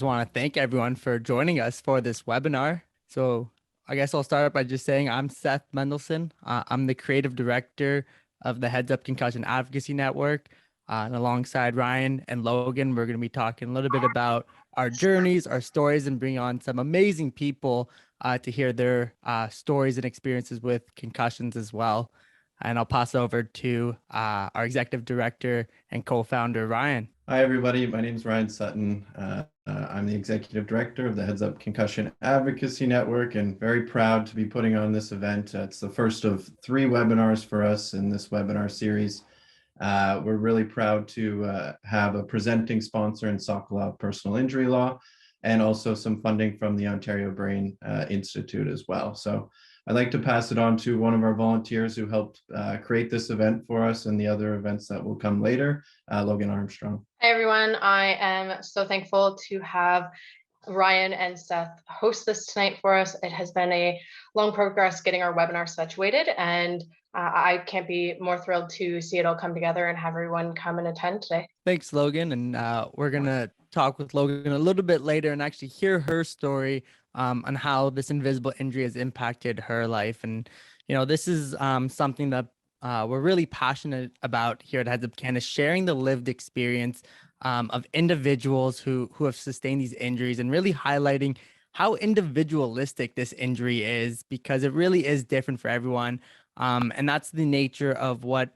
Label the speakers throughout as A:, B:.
A: just want to thank everyone for joining us for this webinar. So I guess I'll start by just saying I'm Seth Mendelson. I'm the creative director of the Heads Up Concussion Advocacy Network. And alongside Ryan and Logan, we're going to be talking a little bit about our journeys, our stories, and bring on some amazing people to hear their stories and experiences with concussions as well. And I'll pass it over to our executive director and co-founder, Ryan.
B: Hi, everybody. My name is Ryan Sutton. I'm the executive director of the Heads Up Concussion Advocacy Network and very proud to be putting on this event. It's the first of 3 webinars for us in this webinar series. We're really proud to have a presenting sponsor in Sokoloff Personal Injury Law and also some funding from the Ontario Brain Institute as well. So I'd like to pass it on to one of our volunteers who helped create this event for us and the other events that will come later, Logan Armstrong.
C: Hi, everyone. I am so thankful to have Ryan and Seth host this tonight for us. It has been a long progress getting our webinar situated, and I can't be more thrilled to see it all come together and have everyone come and attend today.
A: Thanks, Logan. And we're going to talk with Logan a little bit later and actually hear her story on how this invisible injury has impacted her life. And, you know, this is something that we're really passionate about here at HeadsupCAN, is sharing the lived experience of individuals who have sustained these injuries and really highlighting how individualistic this injury is, because it really is different for everyone. And that's the nature of what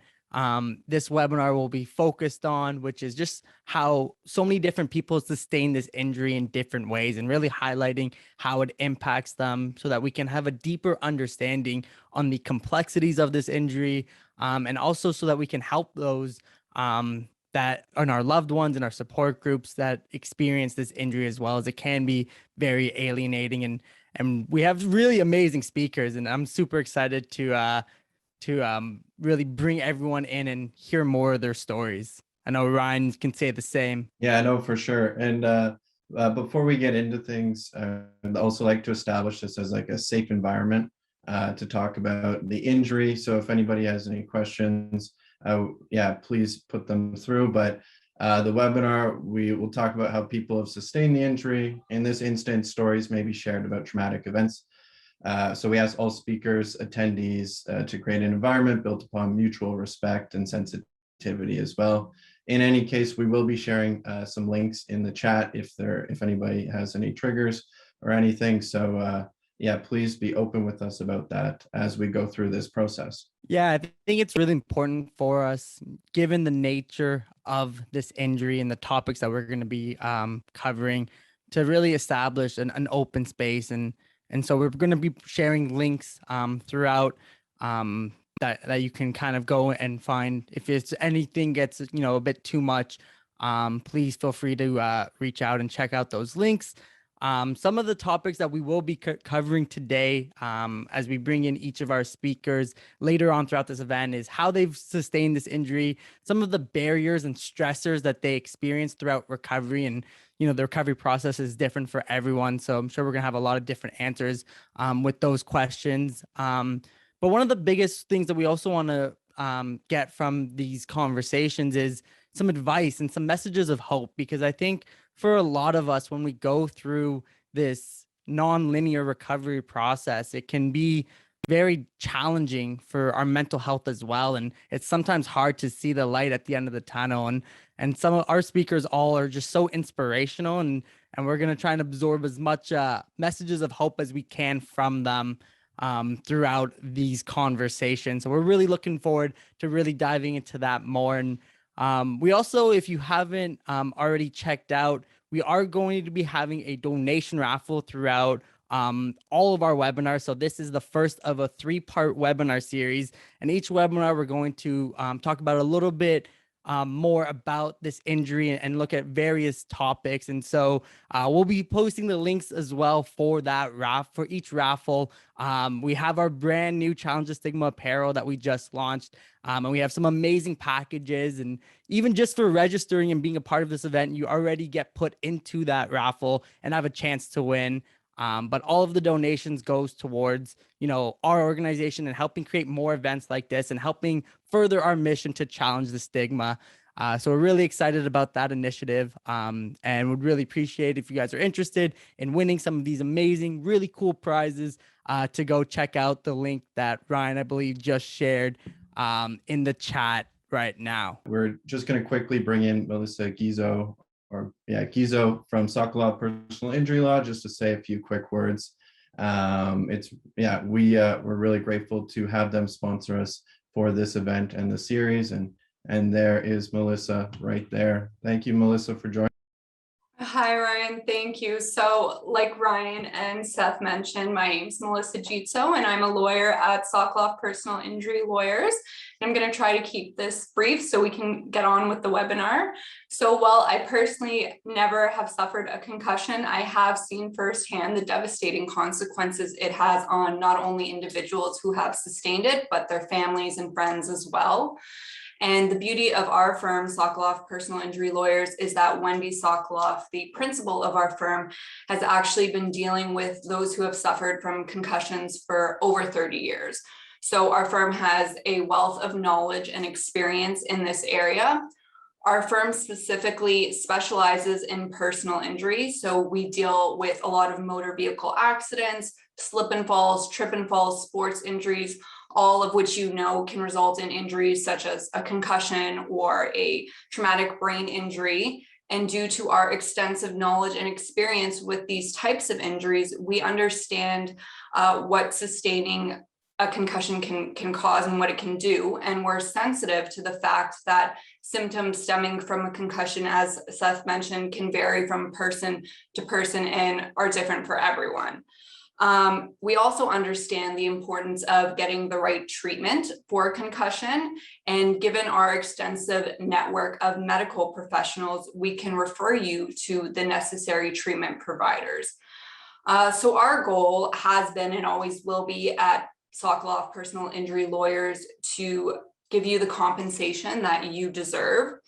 A: this webinar will be focused on, which is just how so many different people sustain this injury in different ways and really highlighting how it impacts them so that we can have a deeper understanding on the complexities of this injury, and also so that we can help those that are our loved ones and our support groups that experience this injury as well, as it can be very alienating. And we have really amazing speakers, and I'm super excited to really bring everyone in and hear more of their stories. I know Ryan can say the same.
B: Yeah, I know for sure. And before we get into things, I'd also like to establish this as like a safe environment to talk about the injury. So if anybody has any questions, yeah, please put them through. But the webinar, we will talk about how people have sustained the injury. In this instance, stories may be shared about traumatic events. So we ask all speakers, attendees to create an environment built upon mutual respect and sensitivity as well. In any case, we will be sharing some links in the chat if anybody has any triggers or anything. So yeah, please be open with us about that as we go through this process.
A: Yeah, I think it's really important for us, given the nature of this injury and the topics that we're going to be covering, to really establish an open space. And so we're going to be sharing links throughout that you can kind of go and find. If it's anything gets, you know, a bit too much, please feel free to reach out and check out those links. Some of the topics that we will be covering today, as we bring in each of our speakers later on throughout this event, is how they've sustained this injury, some of the barriers and stressors that they experience throughout recovery. And, you know, the recovery process is different for everyone. So I'm sure we're going to have a lot of different answers with those questions. But one of the biggest things that we also want to get from these conversations is some advice and some messages of hope, because I think for a lot of us, when we go through this non-linear recovery process, it can be very challenging for our mental health as well. And it's sometimes hard to see the light at the end of the tunnel. And some of our speakers all are just so inspirational, and we're going to try and absorb as much messages of hope as we can from them throughout these conversations. So we're really looking forward to really diving into that more. And we also, if you haven't already checked out, we are going to be having a donation raffle throughout all of our webinars. So this is the first of a 3-part webinar series. And each webinar, we're going to talk about a little bit more about this injury and look at various topics. And so we'll be posting the links as well for that for each raffle. We have our brand new Challenge the Stigma apparel that we just launched. And we have some amazing packages. And even just for registering and being a part of this event, you already get put into that raffle and have a chance to win. But all of the donations goes towards, you know, our organization and helping create more events like this and helping further our mission to challenge the stigma. So we're really excited about that initiative, and would really appreciate if you guys are interested in winning some of these amazing, really cool prizes, to go check out the link that Ryan, I believe, just shared in the chat right now.
B: We're just going to quickly bring in Melissa Gitzo, Gitzo from Sokoloff Personal Injury Law, just to say a few quick words. We're really grateful to have them sponsor us for this event and the series, and there is Melissa right there. Thank you, Melissa, for joining.
D: Hi, Ryan. Thank you. So like Ryan and Seth mentioned, my name's Melissa Gitzo, and I'm a lawyer at Sokoloff Personal Injury Lawyers. I'm going to try to keep this brief so we can get on with the webinar. So while I personally never have suffered a concussion, I have seen firsthand the devastating consequences it has on not only individuals who have sustained it, but their families and friends as well. And the beauty of our firm, Sokoloff Personal Injury Lawyers, is that Wendy Sokoloff, the principal of our firm, has actually been dealing with those who have suffered from concussions for over 30 years. So our firm has a wealth of knowledge and experience in this area. Our firm specifically specializes in personal injury. So we deal with a lot of motor vehicle accidents, slip and falls, trip and falls, sports injuries, all of which can result in injuries such as a concussion or a traumatic brain injury. And due to our extensive knowledge and experience with these types of injuries, we understand what sustaining a concussion can cause and what it can do. And we're sensitive to the fact that symptoms stemming from a concussion, as Seth mentioned, can vary from person to person and are different for everyone. We also understand the importance of getting the right treatment for concussion. And given our extensive network of medical professionals, we can refer you to the necessary treatment providers. So our goal has been and always will be at Sokoloff Personal Injury Lawyers to give you the compensation that you deserve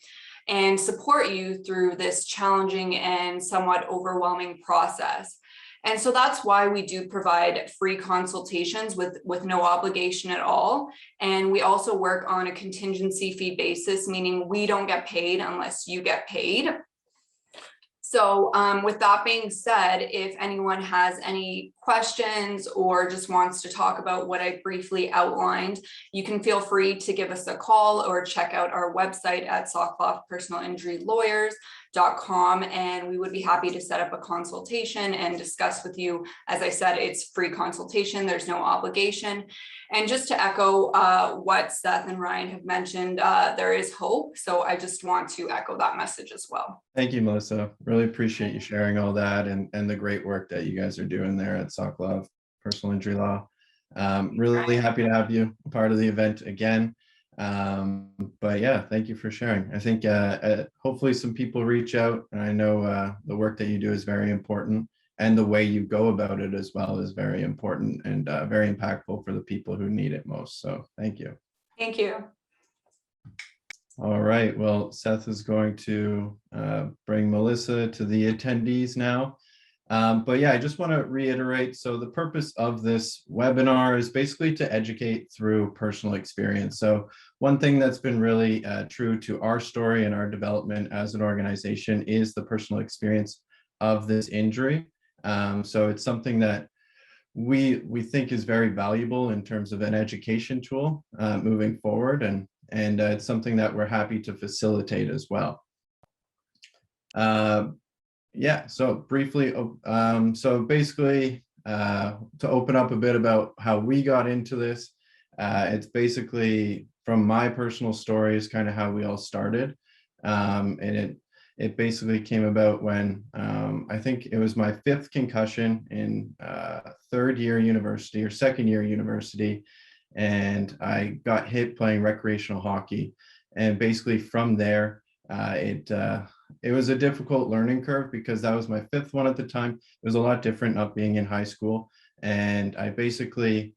D: and support you through this challenging and somewhat overwhelming process. And so that's why we do provide free consultations with no obligation at all. And we also work on a contingency fee basis, meaning we don't get paid unless you get paid. So with that being said, if anyone has any questions or just wants to talk about what I briefly outlined, you can feel free to give us a call or check out our website at SokoloffPersonalInjuryLawyers.com, and we would be happy to set up a consultation and discuss with you. As I said, it's free consultation, there's no obligation. And just to echo what Seth and Ryan have mentioned, there is hope. So I just want to echo that message as well.
B: Thank you, Melissa. Really appreciate you sharing all that and the great work that you guys are doing there at Sokoloff Personal Injury Law. Really happy to have you part of the event again. But yeah, thank you for sharing. I think hopefully some people reach out, and I know the work that you do is very important, and the way you go about it as well is very important and very impactful for the people who need it most. So thank you.
D: Thank you.
B: All right, well, Seth is going to bring Melissa to the attendees now. But yeah, I just want to reiterate, so the purpose of this webinar is basically to educate through personal experience. So one thing that's been really true to our story and our development as an organization is the personal experience of this injury. So it's something that we think is very valuable in terms of an education tool moving forward, and it's something that we're happy to facilitate as well. Yeah, so briefly, so basically to open up a bit about how we got into this, it's basically from my personal story is kind of how we all started. And it basically came about when I think it was my 5th concussion in 3rd year university or 2nd year university. And I got hit playing recreational hockey. And basically from there, it was a difficult learning curve because that was my 5th one at the time. It was a lot different not being in high school. And I basically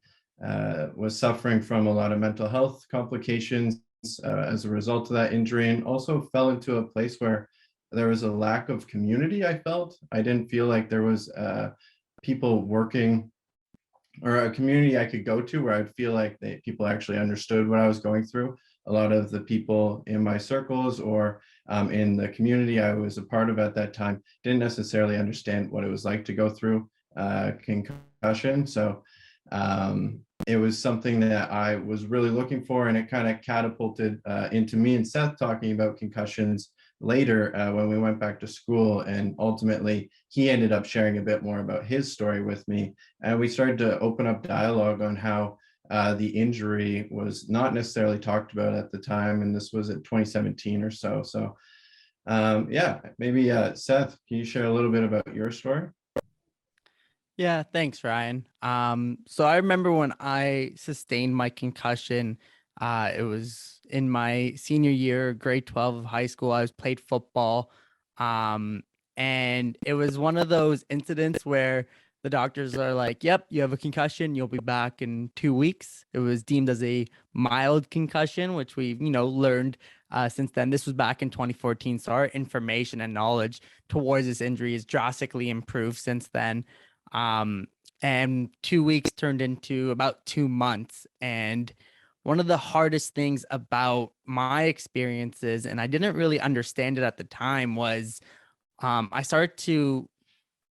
B: was suffering from a lot of mental health complications as a result of that injury, and also fell into a place where there was a lack of community. I felt I didn't feel like there was people working or a community I could go to where I'd feel like people actually understood what I was going through. A lot of the people in my circles or in the community I was a part of at that time didn't necessarily understand what it was like to go through concussion. So it was something that I was really looking for, and it kind of catapulted into me and Seth talking about concussions later when we went back to school. And ultimately, he ended up sharing a bit more about his story with me. And we started to open up dialogue on how the injury was not necessarily talked about at the time. And this was at 2017 or so. So yeah, maybe Seth, can you share a little bit about your story?
A: Yeah, thanks, Ryan. So I remember when I sustained my concussion, it was in my senior year, grade 12 of high school. I was played football. And it was one of those incidents where the doctors are like, yep, you have a concussion. You'll be back in 2 weeks. It was deemed as a mild concussion, which we've, learned since then. This was back in 2014. So our information and knowledge towards this injury has drastically improved since then. And 2 weeks turned into about 2 months. And one of the hardest things about my experiences, and I didn't really understand it at the time, was I started to,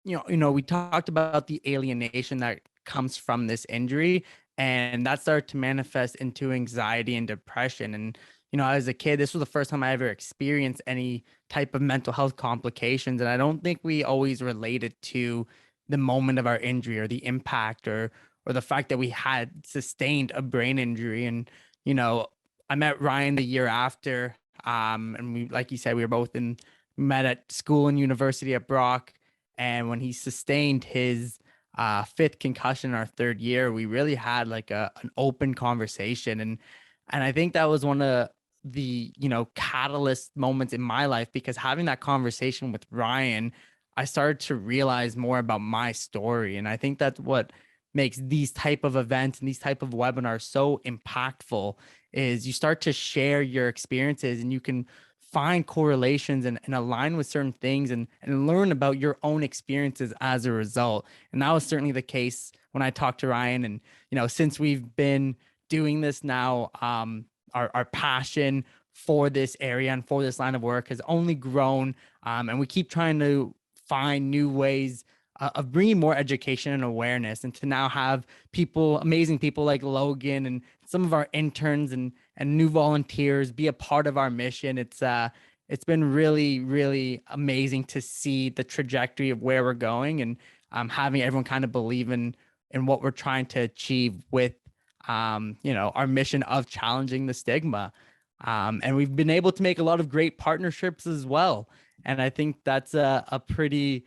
A: we talked about the alienation that comes from this injury, and that started to manifest into anxiety and depression. And, as a kid, this was the first time I ever experienced any type of mental health complications. And I don't think we always related to the moment of our injury or the impact or the fact that we had sustained a brain injury. And, I met Ryan the year after. And we, like you said, we were both met at school and university at Brock. And when he sustained his fifth concussion in our third year, we really had like an open conversation. And I think that was one of the, catalyst moments in my life, because having that conversation with Ryan, I started to realize more about my story. And I think that's what makes these type of events and these type of webinars so impactful, is you start to share your experiences and you can find correlations and align with certain things and learn about your own experiences as a result. And that was certainly the case when I talked to Ryan. And, since we've been doing this now, our passion for this area and for this line of work has only grown. And we keep trying to find new ways of bringing more education and awareness, and to now have amazing people like Logan and some of our interns and new volunteers be a part of our mission. It's been really, really amazing to see the trajectory of where we're going, and having everyone kind of believe in what we're trying to achieve with our mission of challenging the stigma. And we've been able to make a lot of great partnerships as well. And I think that's a pretty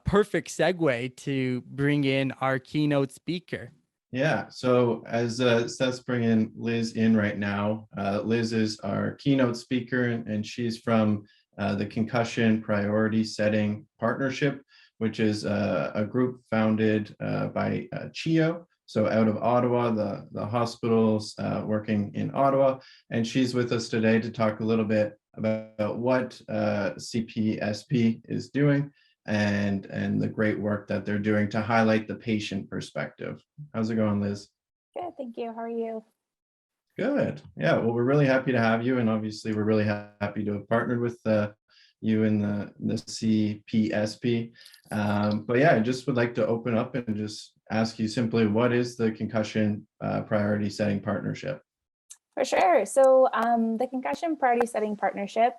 A: perfect segue to bring in our keynote speaker.
B: Yeah, so as Seth's bringing Liz in right now, Liz is our keynote speaker, and she's from the Concussion Priority Setting Partnership, which is a group founded by CHIO, so out of Ottawa, the hospitals working in Ottawa. And she's with us today to talk a little bit about what CPSP is doing and the great work that they're doing to highlight the patient perspective. How's it going, Liz?
E: Good, thank you. How are you?
B: Good. Yeah, well, we're really happy to have you, and obviously we're really happy to have partnered with you in the CPSP. But yeah, I just would like to open up and just ask you simply, what is the Concussion Priority Setting Partnership?
E: For sure. So the Concussion Priority Setting Partnership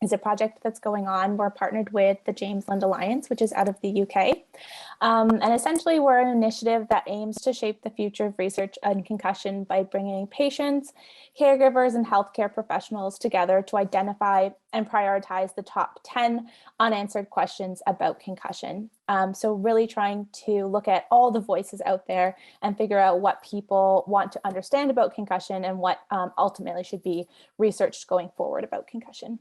E: is a project that's going on. We're partnered with the James Lind Alliance, which is out of the UK. And essentially, we're an initiative that aims to shape the future of research on concussion by bringing patients, caregivers, and healthcare professionals together to identify and prioritize the top 10 unanswered questions about concussion. So really trying to look at all the voices out there and figure out what people want to understand about concussion and what ultimately should be researched going forward about concussion.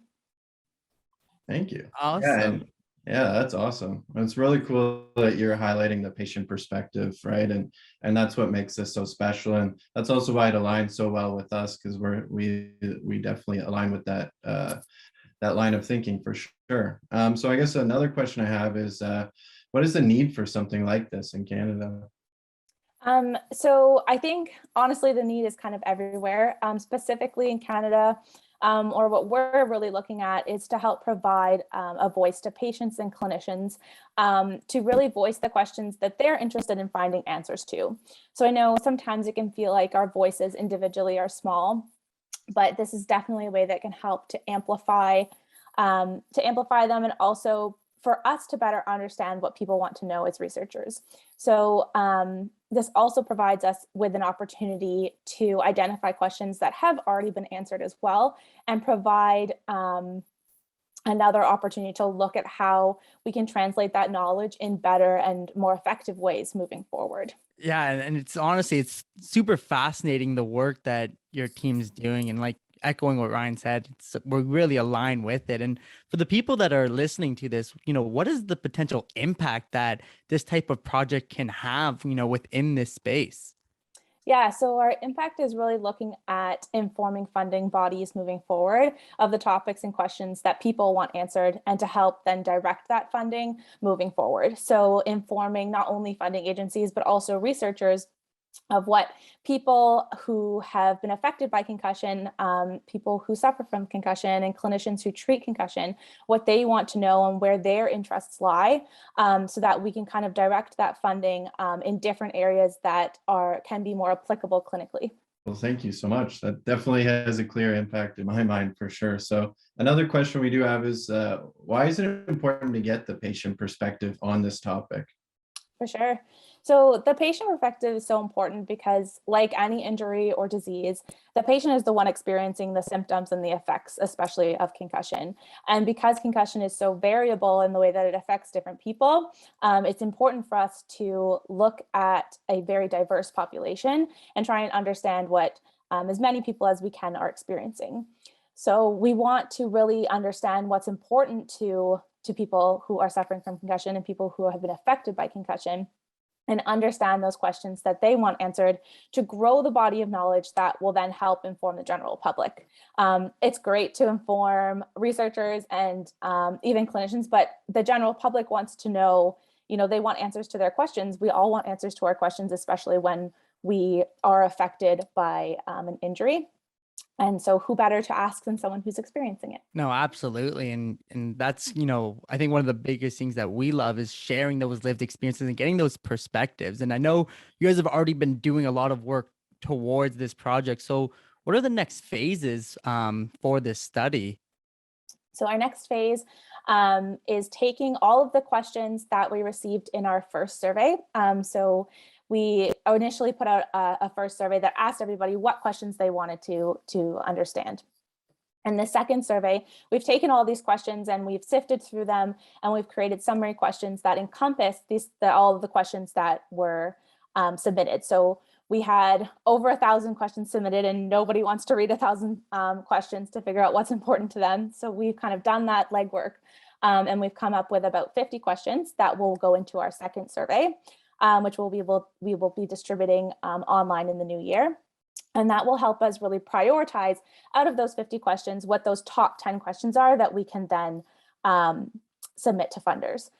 B: Thank you.
A: Awesome.
B: Yeah, that's awesome. It's really cool that you're highlighting the patient perspective, right? And that's what makes this so special. And that's also why it aligns so well with us, because we definitely align with that that line of thinking for sure. So I guess another question I have is, what is the need for something like this in Canada?
E: So I think honestly, the need is kind of everywhere, specifically in Canada, or what we're really looking at is to help provide a voice to patients and clinicians to really voice the questions that they're interested in finding answers to. So I know sometimes it can feel like our voices individually are small, but this is definitely a way that can help to amplify them, and also for us to better understand what people want to know as researchers. So this also provides us with an opportunity to identify questions that have already been answered as well, and provide another opportunity to look at how we can translate that knowledge in better and more effective ways moving forward.
A: Yeah, and it's honestly, it's super fascinating the work that your team's doing, and like echoing what Ryan said, we're really aligned with it. And for the people that are listening to this, what is the potential impact that this type of project can have, within this space?
E: Yeah, so our impact is really looking at informing funding bodies moving forward of the topics and questions that people want answered, and to help then direct that funding moving forward. So informing not only funding agencies, but also researchers of what people who have been affected by concussion, people who suffer from concussion, and clinicians who treat concussion, what they want to know and where their interests lie, so that we can kind of direct that funding in different areas that can be more applicable clinically.
B: Well, thank you so much. That definitely has a clear impact in my mind for sure. So another question we do have is, why is it important to get the patient perspective on this topic?
E: For sure. So the patient perspective is so important because, like any injury or disease, the patient is the one experiencing the symptoms and the effects, especially of concussion. And because concussion is so variable in the way that it affects different people, it's important for us to look at a very diverse population and try and understand what as many people as we can are experiencing. So we want to really understand what's important to people who are suffering from concussion and people who have been affected by concussion, and understand those questions that they want answered to grow the body of knowledge that will then help inform the general public. It's great to inform researchers and even clinicians, but the general public wants to know, they want answers to their questions. We all want answers to our questions, especially when we are affected by an injury. And so who better to ask than someone who's experiencing it?
A: No, absolutely. And that's, I think one of the biggest things that we love is sharing those lived experiences and getting those perspectives. And I know you guys have already been doing a lot of work towards this project. So what are the next phases for this study?
E: So our next phase is taking all of the questions that we received in our first survey. So we initially put out a first survey that asked everybody what questions they wanted to understand. And the second survey, we've taken all these questions and we've sifted through them, and we've created summary questions that encompass all of the questions that were submitted. So we had over 1,000 questions submitted, and nobody wants to read 1,000 questions to figure out what's important to them. So we've kind of done that legwork, and we've come up with about 50 questions that will go into our second survey, which we will be distributing online in the new year. And that will help us really prioritize out of those 50 questions what those top 10 questions are that we can then submit to funders.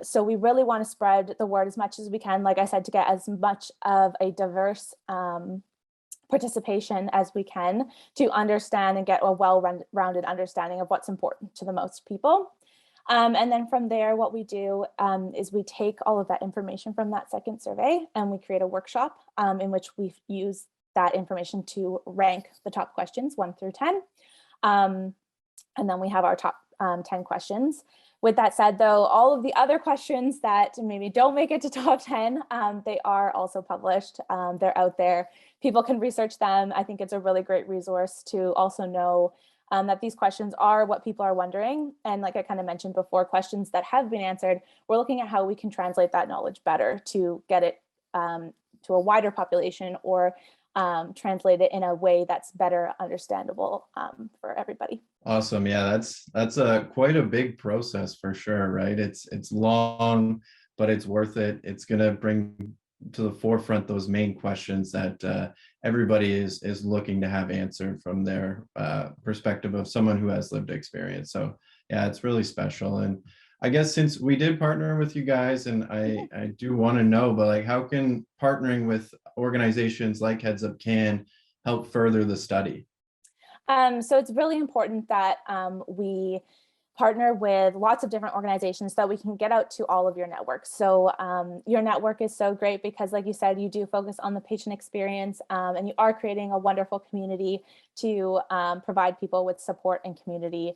E: So we really want to spread the word as much as we can, like I said, to get as much of a diverse participation as we can to understand and get a well-rounded understanding of what's important to the most people. And then from there, what we do is we take all of that information from that second survey and we create a workshop in which we use that information to rank the top questions 1 through 10. And then we have our top 10 questions. With that said, though, all of the other questions that maybe don't make it to top 10, they are also published. They're out there. People can research them. I think it's a really great resource to also know that these questions are what people are wondering. And like I kind of mentioned before, questions that have been answered, we're looking at how we can translate that knowledge better to get it to a wider population, or translate it in a way that's better understandable for everybody.
B: Awesome. Yeah, that's quite a big process for sure, right? It's long, but it's worth it. It's going to bring to the forefront those main questions that everybody is looking to have answered from their perspective of someone who has lived experience. So yeah, it's really special. And I guess since we did partner with you guys, and I do want to know, but like, how can partnering with organizations like HeadsupCAN help further the study?
E: So it's really important that we partner with lots of different organizations so that we can get out to all of your networks. So your network is so great because, like you said, you do focus on the patient experience, and you are creating a wonderful community to provide people with support and community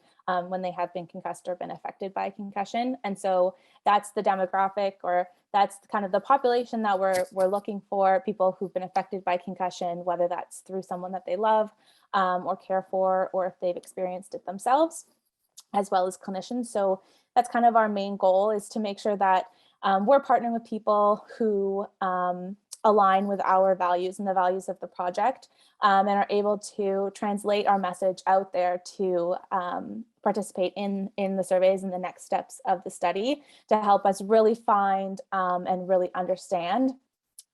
E: when they have been concussed or been affected by a concussion. And so that's the demographic, or that's kind of the population that we're looking for: people who've been affected by concussion, whether that's through someone that they love or care for, or if they've experienced it themselves, as well as clinicians. So that's kind of our main goal, is to make sure that we're partnering with people who align with our values and the values of the project, and are able to translate our message out there to participate in the surveys and the next steps of the study, to help us really find and really understand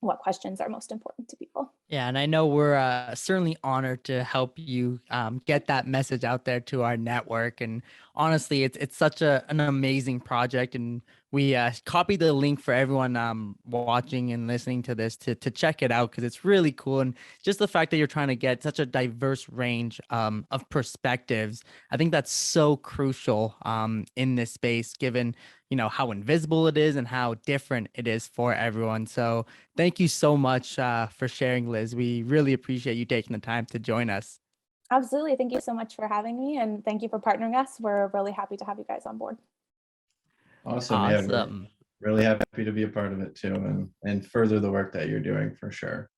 E: what questions are most important to people.
A: Yeah, and I know we're certainly honored to help you get that message out there to our network. And honestly, it's such an amazing project, and we copied the link for everyone watching and listening to this to check it out, because it's really cool. And just the fact that you're trying to get such a diverse range of perspectives, I think that's so crucial in this space, given how invisible it is and how different it is for everyone. So thank you so much for sharing, Liz. We really appreciate you taking the time to join us.
E: Absolutely. Thank you so much for having me, and thank you for partnering us. We're really happy to have you guys on board.
B: Awesome. Yeah, we're really happy to be a part of it too, and further the work that you're doing for sure.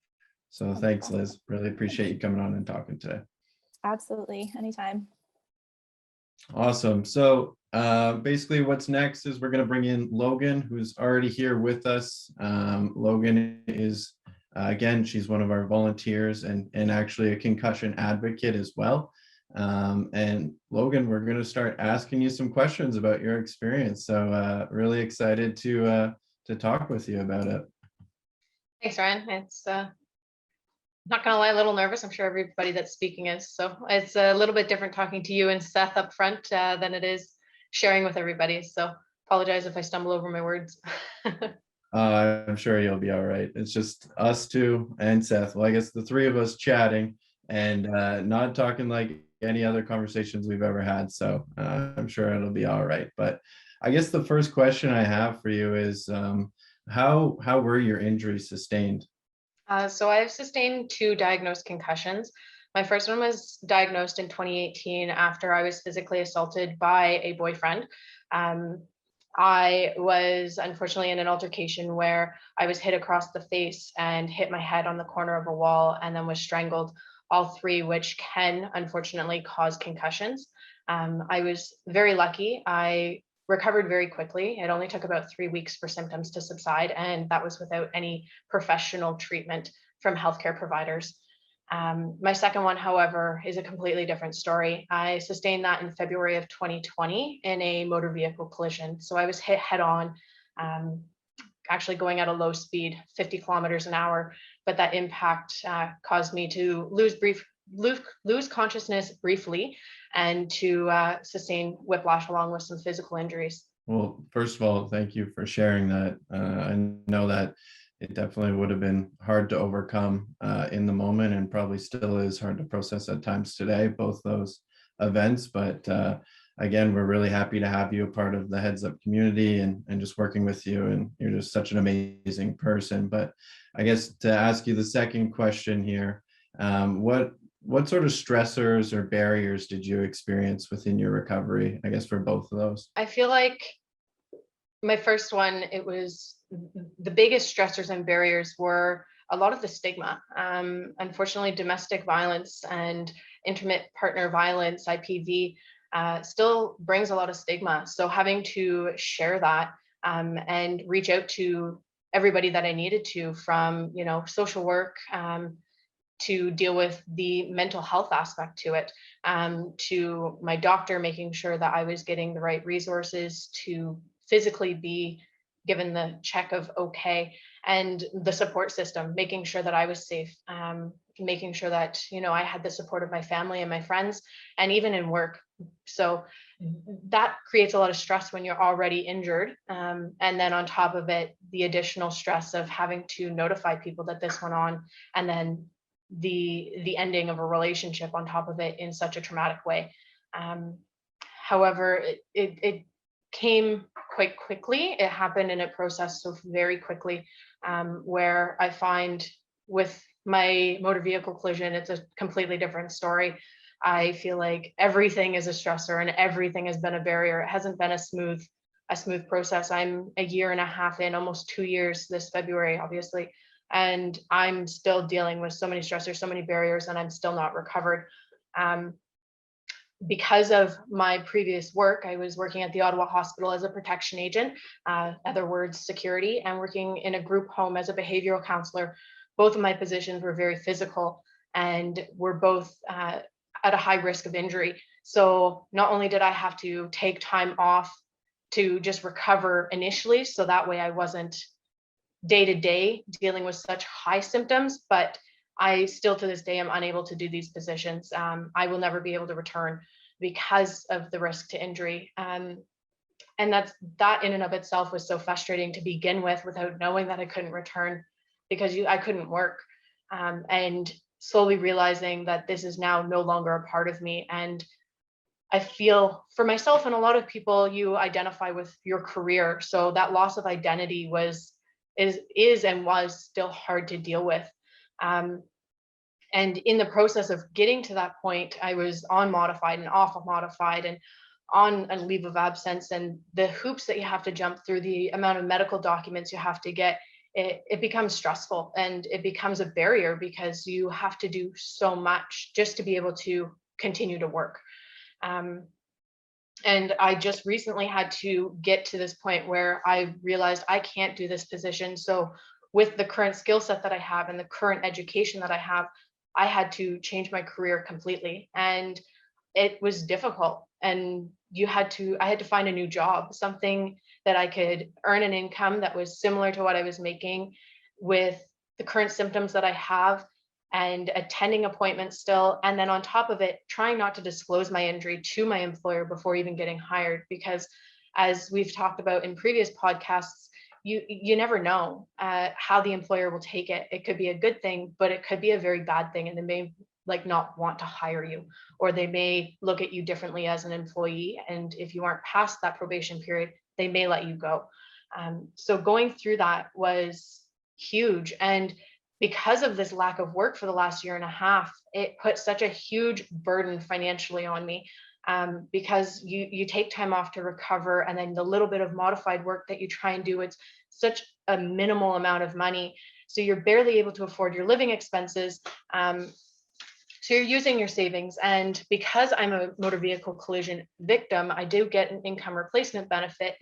B: So thanks, Liz. Really appreciate you coming on and talking today.
E: Absolutely. Anytime.
B: Awesome. So basically what's next is we're going to bring in Logan, who's already here with us. Logan is, again, she's one of our volunteers and actually a concussion advocate as well. And Logan, we're going to start asking you some questions about your experience. So really excited to talk with you about it.
C: Thanks, Ryan. It's not gonna lie, a little nervous. I'm sure everybody that's speaking is. So it's a little bit different talking to you and Seth up front than it is sharing with everybody. So apologize if I stumble over my words.
B: I'm sure you'll be all right. It's just us two and Seth. Well, I guess the three of us chatting and not talking like any other conversations we've ever had. So I'm sure it'll be all right. But I guess the first question I have for you is how were your injuries sustained?
C: So I've sustained 2 diagnosed concussions. My first one was diagnosed in 2018 after I was physically assaulted by a boyfriend. I was unfortunately in an altercation where I was hit across the face and hit my head on the corner of a wall and then was strangled, all 3, which can unfortunately cause concussions. I was very lucky. I recovered very quickly. It only took about 3 weeks for symptoms to subside, and that was without any professional treatment from healthcare providers. My second one, however, is a completely different story. I sustained that in February of 2020 in a motor vehicle collision. So I was hit head on, actually going at a low speed, 50 kilometers an hour, but that impact caused me to lose consciousness briefly and to sustain whiplash along with some physical injuries.
B: Well, first of all, thank you for sharing that. I know that it definitely would have been hard to overcome in the moment, and probably still is hard to process at times today, both those events. But again, we're really happy to have you a part of the Heads Up community and just working with you. And you're just such an amazing person. But I guess to ask you the second question here, what sort of stressors or barriers did you experience within your recovery, I guess, for both of those?
C: I feel like my first one, it was the biggest stressors and barriers were a lot of the stigma. Unfortunately, domestic violence and intimate partner violence, IPV, still brings a lot of stigma. So having to share that and reach out to everybody that I needed to, from social work, to deal with the mental health aspect to it, to my doctor, making sure that I was getting the right resources to physically be given the check of okay, and the support system, making sure that I was safe, making sure that I had the support of my family and my friends, and even in work, So that creates a lot of stress when you're already injured. And then on top of it, the additional stress of having to notify people that this went on, and then the ending of a relationship on top of it in such a traumatic way. However, it came quite quickly. It happened and it processed so very quickly, where I find with my motor vehicle collision, it's a completely different story. I feel like everything is a stressor and everything has been a barrier. It hasn't been a smooth process. I'm a year and a half in, almost 2 years this February, obviously, and I'm still dealing with so many stressors, so many barriers, and I'm still not recovered. Because of my previous work, I was working at the Ottawa Hospital as a protection agent, other words, security, and working in a group home as a behavioral counselor. Both of my positions were very physical and were both at a high risk of injury. So not only did I have to take time off to just recover initially, so that way I wasn't day to day dealing with such high symptoms, but I still to this day am unable to do these positions. I will never be able to return because of the risk to injury. And that in and of itself was so frustrating to begin with, without knowing that I couldn't return because I couldn't work. And slowly realizing that this is now no longer a part of me. And I feel for myself and a lot of people, you identify with your career. So that loss of identity is and was still hard to deal with. And in the process of getting to that point, I was on modified and off of modified and on a leave of absence, and the hoops that you have to jump through, the amount of medical documents you have to get, it becomes stressful and it becomes a barrier because you have to do so much just to be able to continue to work. And I just recently had to get to this point where I realized I can't do this position. So with the current skill set that I have and the current education that I have, I had to change my career completely. And it was difficult. And I had to find a new job, something that I could earn an income that was similar to what I was making with the current symptoms that I have, and attending appointments still. And then on top of it, trying not to disclose my injury to my employer before even getting hired, because as we've talked about in previous podcasts, you never know how the employer will take it. It could be a good thing, but it could be a very bad thing, and they may not want to hire you, or they may look at you differently as an employee. And if you aren't past that probation period, they may let you go. So going through that was huge. And because of this lack of work for the last year and a half, it put such a huge burden financially on me, because you take time off to recover, and then the little bit of modified work that you try and do, it's such a minimal amount of money. So you're barely able to afford your living expenses. So you're using your savings. And because I'm a motor vehicle collision victim, I do get an income replacement benefit,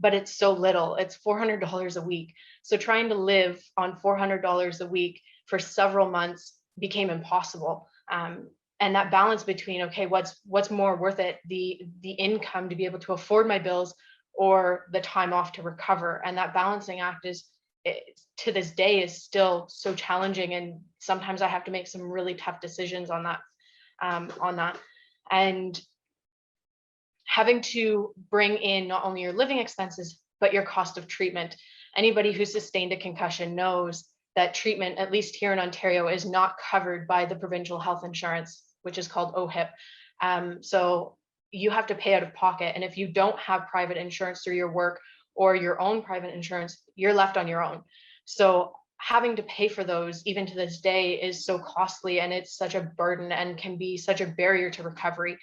C: but it's so little. It's $400 a week. So trying to live on $400 a week for several months became impossible. And that balance between, okay, what's more worth it, the income to be able to afford my bills, or the time off to recover. And that balancing act to this day is still so challenging. And sometimes I have to make some really tough decisions on that. And having to bring in not only your living expenses, but your cost of treatment. Anybody who's sustained a concussion knows that treatment, at least here in Ontario, is not covered by the provincial health insurance, which is called OHIP. So you have to pay out of pocket. And if you don't have private insurance through your work or your own private insurance, you're left on your own. So having to pay for those, even to this day, is so costly, and it's such a burden and can be such a barrier to recovery.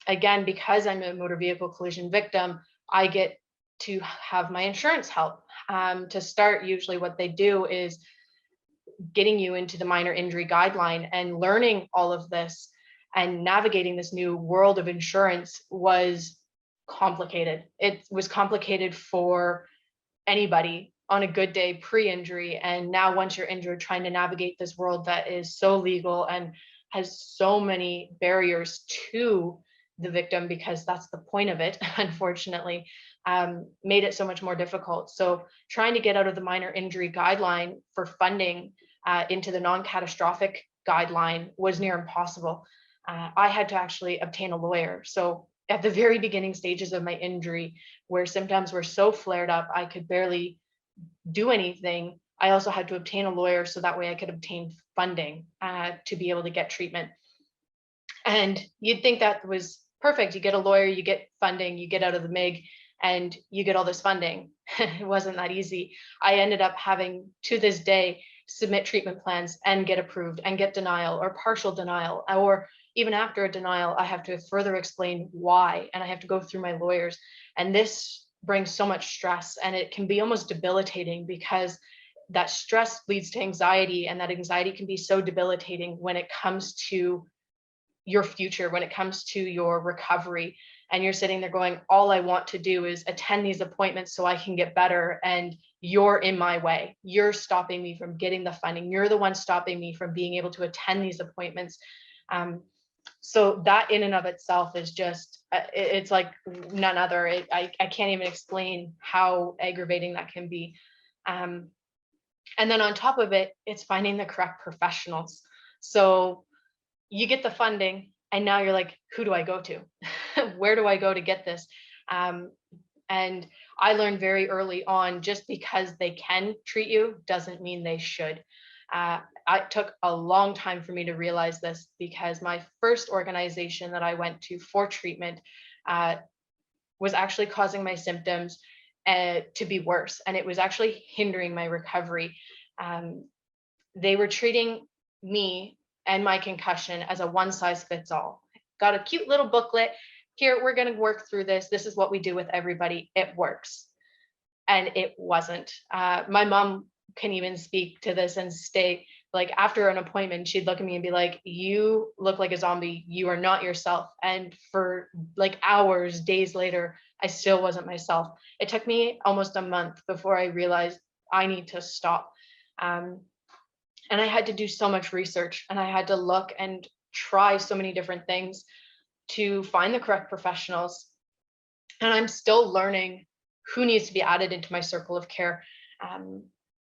C: Again, because I'm a motor vehicle collision victim, I get to have my insurance help. To start, usually what they do is getting you into the minor injury guideline, and learning all of this and navigating this new world of insurance was complicated. It was complicated for anybody on a good day pre-injury. And now once you're injured, trying to navigate this world that is so legal and has so many barriers to the victim, because that's the point of it, unfortunately, made it so much more difficult. So trying to get out of the minor injury guideline for funding into the non-catastrophic guideline was near impossible. I had to actually obtain a lawyer. So at the very beginning stages of my injury, where symptoms were so flared up, I could barely do anything, I also had to obtain a lawyer so that way I could obtain funding to be able to get treatment. And you'd think that was perfect. You get a lawyer, you get funding, you get out of the MIG, and you get all this funding. It wasn't that easy. I ended up having, to this day, submit treatment plans and get approved and get denial or partial denial, or even after a denial, I have to further explain why, and I have to go through my lawyers. And this brings so much stress, and it can be almost debilitating, because that stress leads to anxiety, and that anxiety can be so debilitating when it comes to your future, when it comes to your recovery. And you're sitting there going, all I want to do is attend these appointments so I can get better, and you're in my way. You're stopping me from getting the funding. You're the one stopping me from being able to attend these appointments. So that in and of itself is just, it's like none other. I can't even explain how aggravating that can be. And then on top of it, it's finding the correct professionals. So you get the funding, and now you're like, who do I go to? Where do I go to get this? And I learned very early on, just because they can treat you doesn't mean they should. It took a long time for me to realize this, because my first organization that I went to for treatment was actually causing my symptoms to be worse, and it was actually hindering my recovery. They were treating me and my concussion as a one size fits all. Got a cute little booklet. Here, we're going to work through this. This is what we do with everybody. It works. And it wasn't. My mom can even speak to this and state, like, after an appointment, she'd look at me and be like, you look like a zombie. You are not yourself. And for like hours, days later, I still wasn't myself. It took me almost a month before I realized I need to stop. And I had to do so much research, and I had to look and try so many different things to find the correct professionals. And I'm still learning who needs to be added into my circle of care.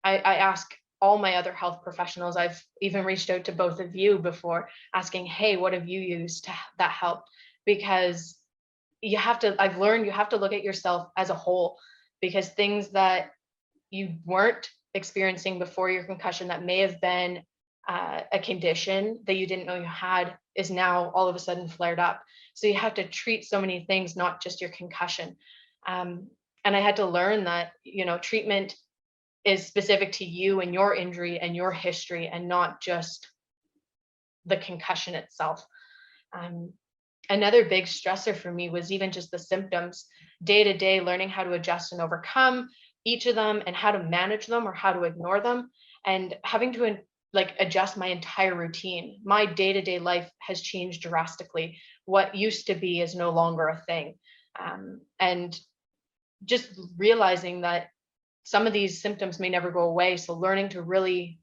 C: I ask all my other health professionals. I've even reached out to both of you before, asking, hey, what have you used that helped? Because I've learned you have to look at yourself as a whole, because things that you weren't experiencing before your concussion, that may have been a condition that you didn't know you had, is now all of a sudden flared up. So you have to treat so many things, not just your concussion. And I had to learn that, treatment is specific to you and your injury and your history, and not just the concussion itself. Another big stressor for me was even just the symptoms, day to day, learning how to adjust and overcome each of them, and how to manage them or how to ignore them, and having to adjust my entire routine. My day-to-day life has changed drastically. What used to be is no longer a thing. And just realizing that some of these symptoms may never go away. So learning to really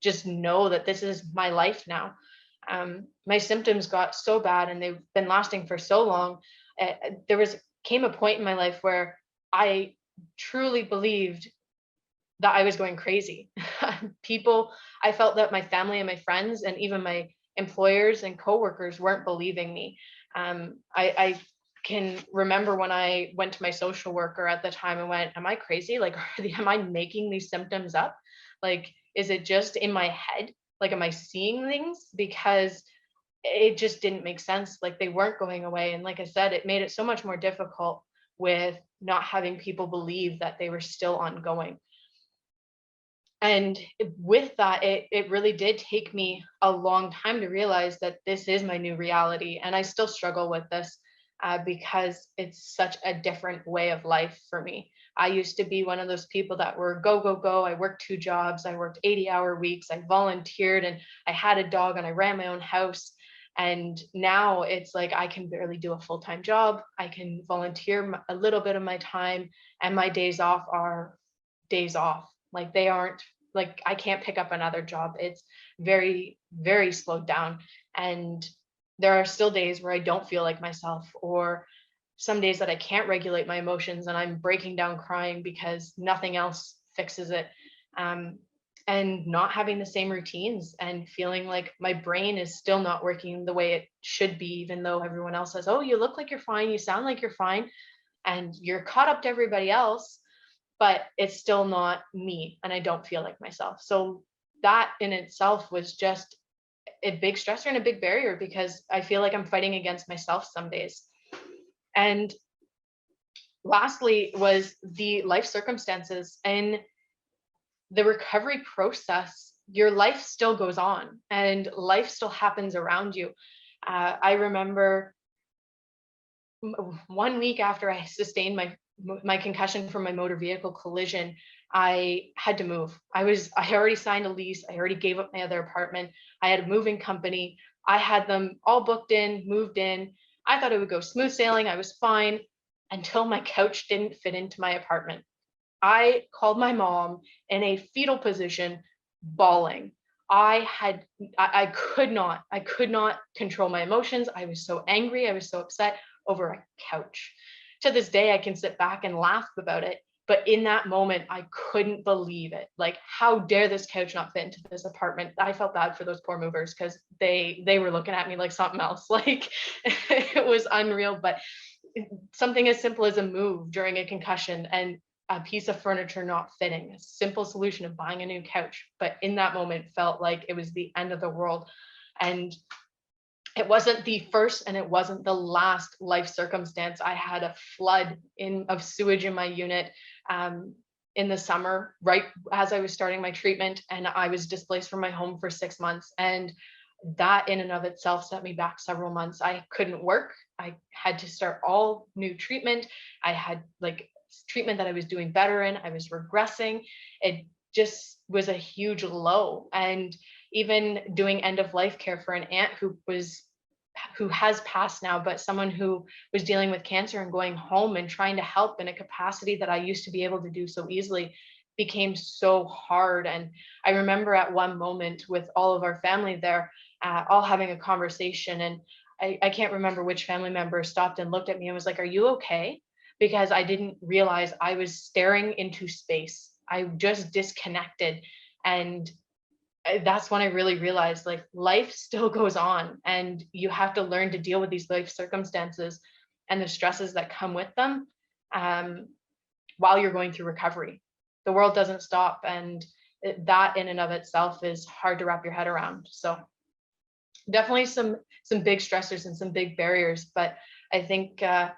C: just know that this is my life now. My symptoms got so bad, and they've been lasting for so long. Came a point in my life where I truly believed that I was going crazy. I felt that my family and my friends and even my employers and coworkers weren't believing me. I can remember when I went to my social worker at the time and went, am I crazy? Like, am I making these symptoms up? Like, is it just in my head? Like, am I seeing things? Because it just didn't make sense. Like, they weren't going away. And like I said, it made it so much more difficult with not having people believe that they were still ongoing. And with that, it really did take me a long time to realize that this is my new reality. And I still struggle with this because it's such a different way of life for me. I used to be one of those people that were go, go, go. I worked 2 jobs. I worked 80-hour weeks. I volunteered, and I had a dog, and I ran my own house. And now it's like I can barely do a full-time job. I can volunteer a little bit of my time, and my days off are days off. Like, they aren't, like, I can't pick up another job. It's very, very slowed down. And there are still days where I don't feel like myself, or some days that I can't regulate my emotions and I'm breaking down crying because nothing else fixes it. and not having the same routines and feeling like my brain is still not working the way it should be, even though everyone else says, oh, you look like you're fine, you sound like you're fine, and you're caught up to everybody else, but it's still not me and I don't feel like myself. So that in itself was just a big stressor and a big barrier, because I feel like I'm fighting against myself some days. And lastly was the life circumstances and the recovery process. Your life still goes on and life still happens around you. I remember 1 week after I sustained my concussion from my motor vehicle collision, I had to move. I already signed a lease. I already gave up my other apartment. I had a moving company. I had them all booked in, moved in. I thought it would go smooth sailing. I was fine until my couch didn't fit into my apartment. I called my mom in a fetal position, bawling. I could not control my emotions. I was so angry. I was so upset over a couch. To this day, I can sit back and laugh about it. But in that moment, I couldn't believe it. Like, how dare this couch not fit into this apartment? I felt bad for those poor movers because they were looking at me like something else. Like, it was unreal. But something as simple as a move during a concussion and a piece of furniture not fitting, a simple solution of buying a new couch, but in that moment felt like it was the end of the world. And it wasn't the first and it wasn't the last life circumstance. I had a flood of sewage in my unit in the summer, right as I was starting my treatment, and I was displaced from my home for 6 months. And that in and of itself set me back several months. I couldn't work. I had to start all new treatment. I had like treatment that I was doing better in. I was regressing. It just was a huge low. And even doing end of life care for an aunt who has passed now, but someone who was dealing with cancer and going home and trying to help in a capacity that I used to be able to do so easily became so hard. And I remember at one moment with all of our family there, all having a conversation, and I can't remember which family member stopped and looked at me and was like, "Are you okay?" Because I didn't realize I was staring into space. I just disconnected. And that's when I really realized like life still goes on and you have to learn to deal with these life circumstances and the stresses that come with them while you're going through recovery. The world doesn't stop, and that in and of itself is hard to wrap your head around. So definitely some big stressors and some big barriers, but I think I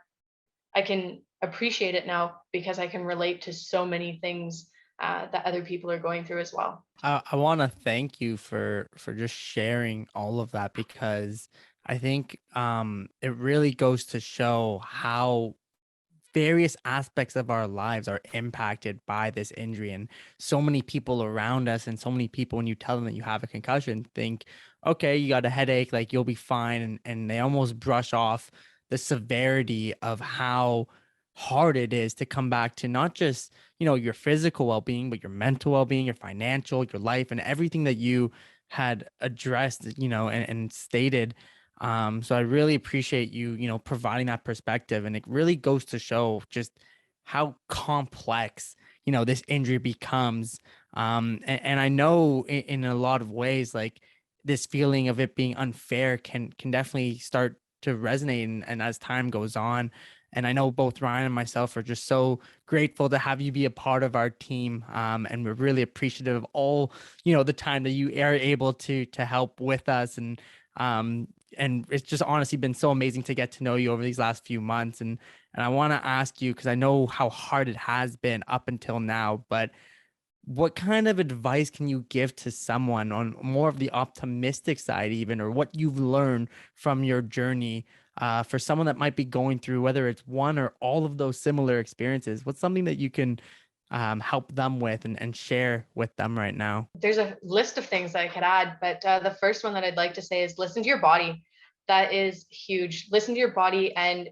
C: can appreciate it now because I can relate to so many things that other people are going through as well.
A: I want to thank you for just sharing all of that, because I think it really goes to show how various aspects of our lives are impacted by this injury. And so many people around us and so many people, when you tell them that you have a concussion, think, okay, you got a headache, like you'll be fine. And they almost brush off the severity of how hard it is to come back to not just, your physical well-being, but your mental well-being, your financial, your life, and everything that you had addressed, and stated. So I really appreciate you, providing that perspective. And it really goes to show just how complex, this injury becomes. And I know in a lot of ways, like this feeling of it being unfair can definitely start to resonate. And as time goes on, and I know both Ryan and myself are just so grateful to have you be a part of our team. And we're really appreciative of all, the time that you are able to help with us. And it's just honestly been so amazing to get to know you over these last few months. And I want to ask you, because I know how hard it has been up until now, but what kind of advice can you give to someone on more of the optimistic side, even, or what you've learned from your journey, for someone that might be going through, whether it's one or all of those similar experiences? What's something that you can help them with and share with them right now?
C: There's a list of things that I could add, but the first one that I'd like to say is listen to your body. That is huge. Listen to your body and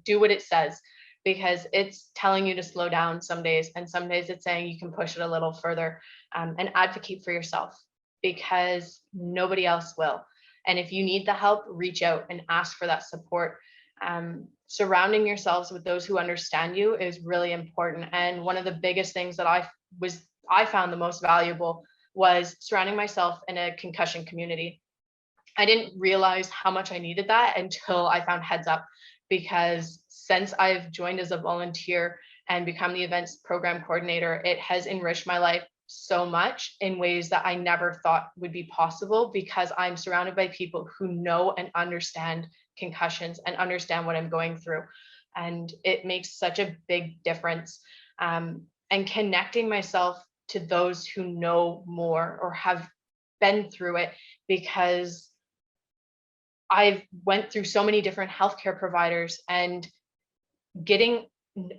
C: do what it says, because it's telling you to slow down some days, and some days it's saying you can push it a little further, and advocate for yourself, because nobody else will. And if you need the help, reach out and ask for that support. Surrounding yourselves with those who understand you is really important. And one of the biggest things that I was I found the most valuable was surrounding myself in a concussion community. I didn't realize how much I needed that until I found Heads Up, because since I've joined as a volunteer and become the events program coordinator, it has enriched my life so much in ways that I never thought would be possible, because I'm surrounded by people who know and understand concussions and understand what I'm going through. And it makes such a big difference. And connecting myself to those who know more or have been through it, because I've went through so many different healthcare providers, and getting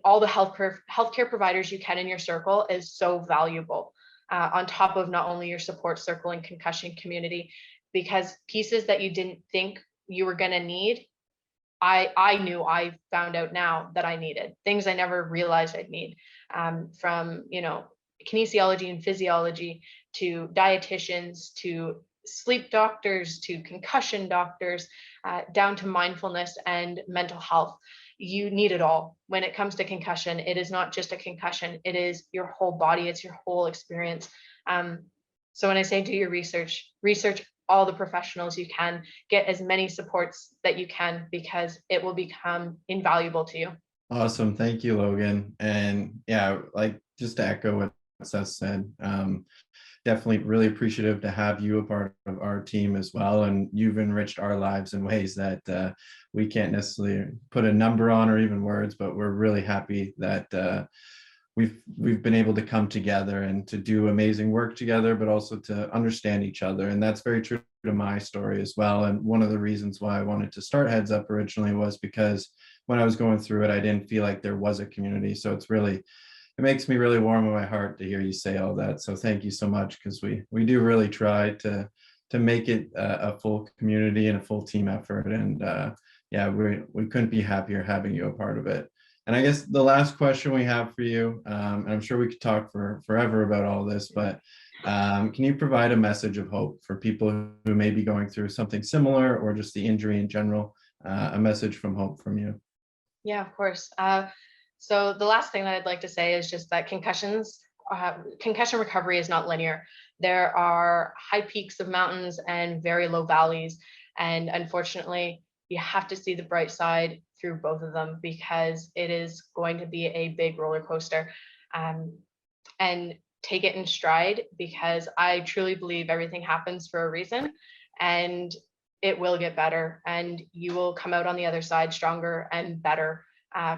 C: all the healthcare providers you can in your circle is so valuable, on top of not only your support circle and concussion community, because pieces that you didn't think you were going to need, I knew, I found out now that I needed things I never realized I'd need, from, kinesiology and physiology to dietitians to sleep doctors to concussion doctors, down to mindfulness and mental health. You need it all. When it comes to concussion, it is not just a concussion, it is your whole body, it's your whole experience. So when I say do your research all the professionals you can, get as many supports that you can, because it will become invaluable to you.
B: Awesome. Thank you, Logan. And yeah, like just to echo what Seth said, definitely really appreciative to have you a part of our team as well. And you've enriched our lives in ways that we can't necessarily put a number on or even words, but we're really happy that we've been able to come together and to do amazing work together, but also to understand each other. And that's very true to my story as well. And one of the reasons why I wanted to start Heads Up originally was because when I was going through it, I didn't feel like there was a community. So it makes me really warm in my heart to hear you say all that. So thank you so much, because we do really try to make it a full community and a full team effort. And yeah, we couldn't be happier having you a part of it. And I guess the last question we have for you, and I'm sure we could talk for forever about all this, but can you provide a message of hope for people who may be going through something similar or just the injury in general, a message from hope from you?
C: Yeah, of course. So the last thing that I'd like to say is just that concussion recovery is not linear. There are high peaks of mountains and very low valleys. And unfortunately, you have to see the bright side through both of them, because it is going to be a big roller coaster. And take it in stride, because I truly believe everything happens for a reason, and it will get better, and you will come out on the other side stronger and better,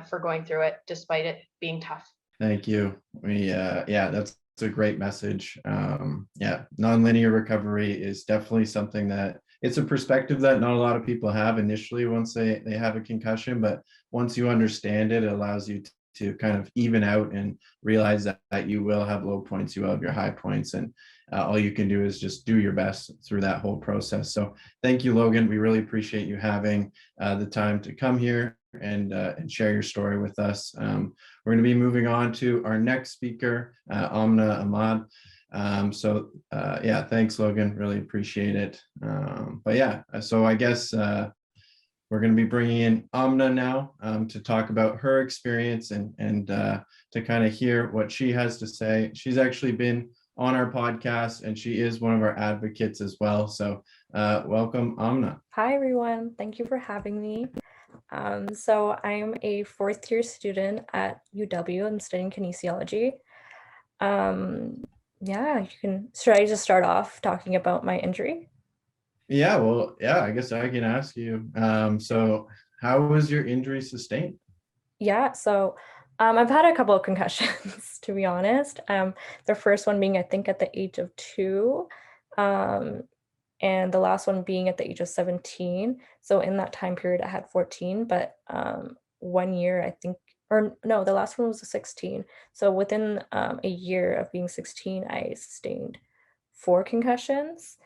C: for going through it, despite it being tough.
B: Thank you. Yeah, that's a great message. Yeah, nonlinear recovery is definitely something that it's a perspective that not a lot of people have initially once they have a concussion, but once you understand it, it allows you to kind of even out and realize that you will have low points, you will have your high points, and all you can do is just do your best through that whole process. So thank you, Logan. We really appreciate you having the time to come here and share your story with us. We're going to be moving on to our next speaker, Amna Ahmad. Yeah, thanks, Logan. Really appreciate it. But yeah, so I guess we're going to be bringing in Amna now to talk about her experience and to kind of hear what she has to say. She's actually been on our podcast, and she is one of our advocates as well. So welcome, Amna.
F: Hi, everyone. Thank you for having me. So I'm a fourth year student at UW. I'm studying kinesiology. Yeah, should I just start off talking about my injury?
B: Yeah, well, yeah, I guess I can ask you. So how was your injury sustained?
F: Yeah, so I've had a couple of concussions, to be honest. The first one being, I think, at the age of 2, and the last one being at the age of 17. So in that time period, I had 14, but 1 year, I think, or no, the last one was a 16. So within a year of being 16, I sustained 4 concussions.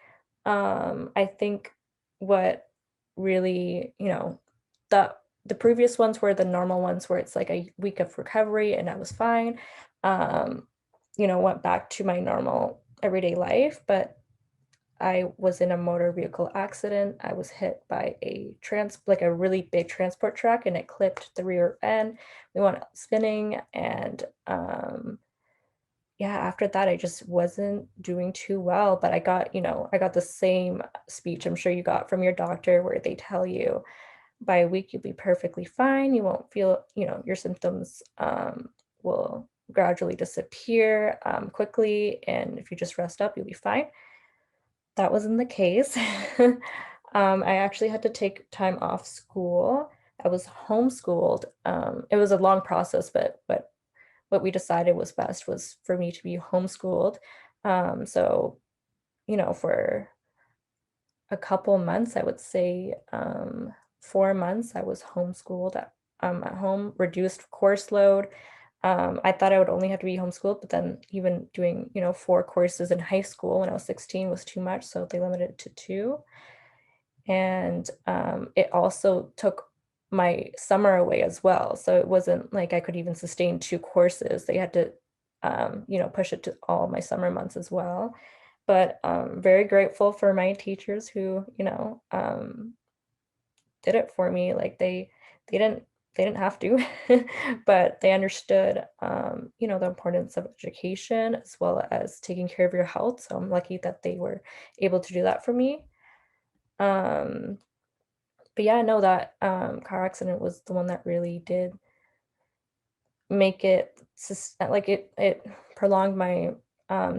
F: I think what really, the previous ones were the normal ones where it's like a week of recovery and I was fine. Went back to my normal everyday life, but I was in a motor vehicle accident. I was hit by a really big transport truck, and it clipped the rear end. We went spinning, and yeah, after that, I just wasn't doing too well, but I got, I got the same speech I'm sure you got from your doctor where they tell you by a week, you'll be perfectly fine. You won't feel, your symptoms will gradually disappear quickly. And if you just rest up, you'll be fine. That wasn't the case. I actually had to take time off school. I was homeschooled. It was a long process, but what we decided was best was for me to be homeschooled. So, for a couple months, I would say 4 months, I was homeschooled at home, reduced course load. I thought I would only have to be homeschooled, but then even doing, 4 courses in high school when I was 16 was too much. So they limited it to 2. And it also took my summer away as well. So it wasn't like I could even sustain 2 courses. They had to, push it to all my summer months as well. But very grateful for my teachers who, did it for me. Like they didn't have to, but they understood, the importance of education as well as taking care of your health. So I'm lucky that they were able to do that for me. Um, but yeah, no, that car accident was the one that really did make it like it prolonged my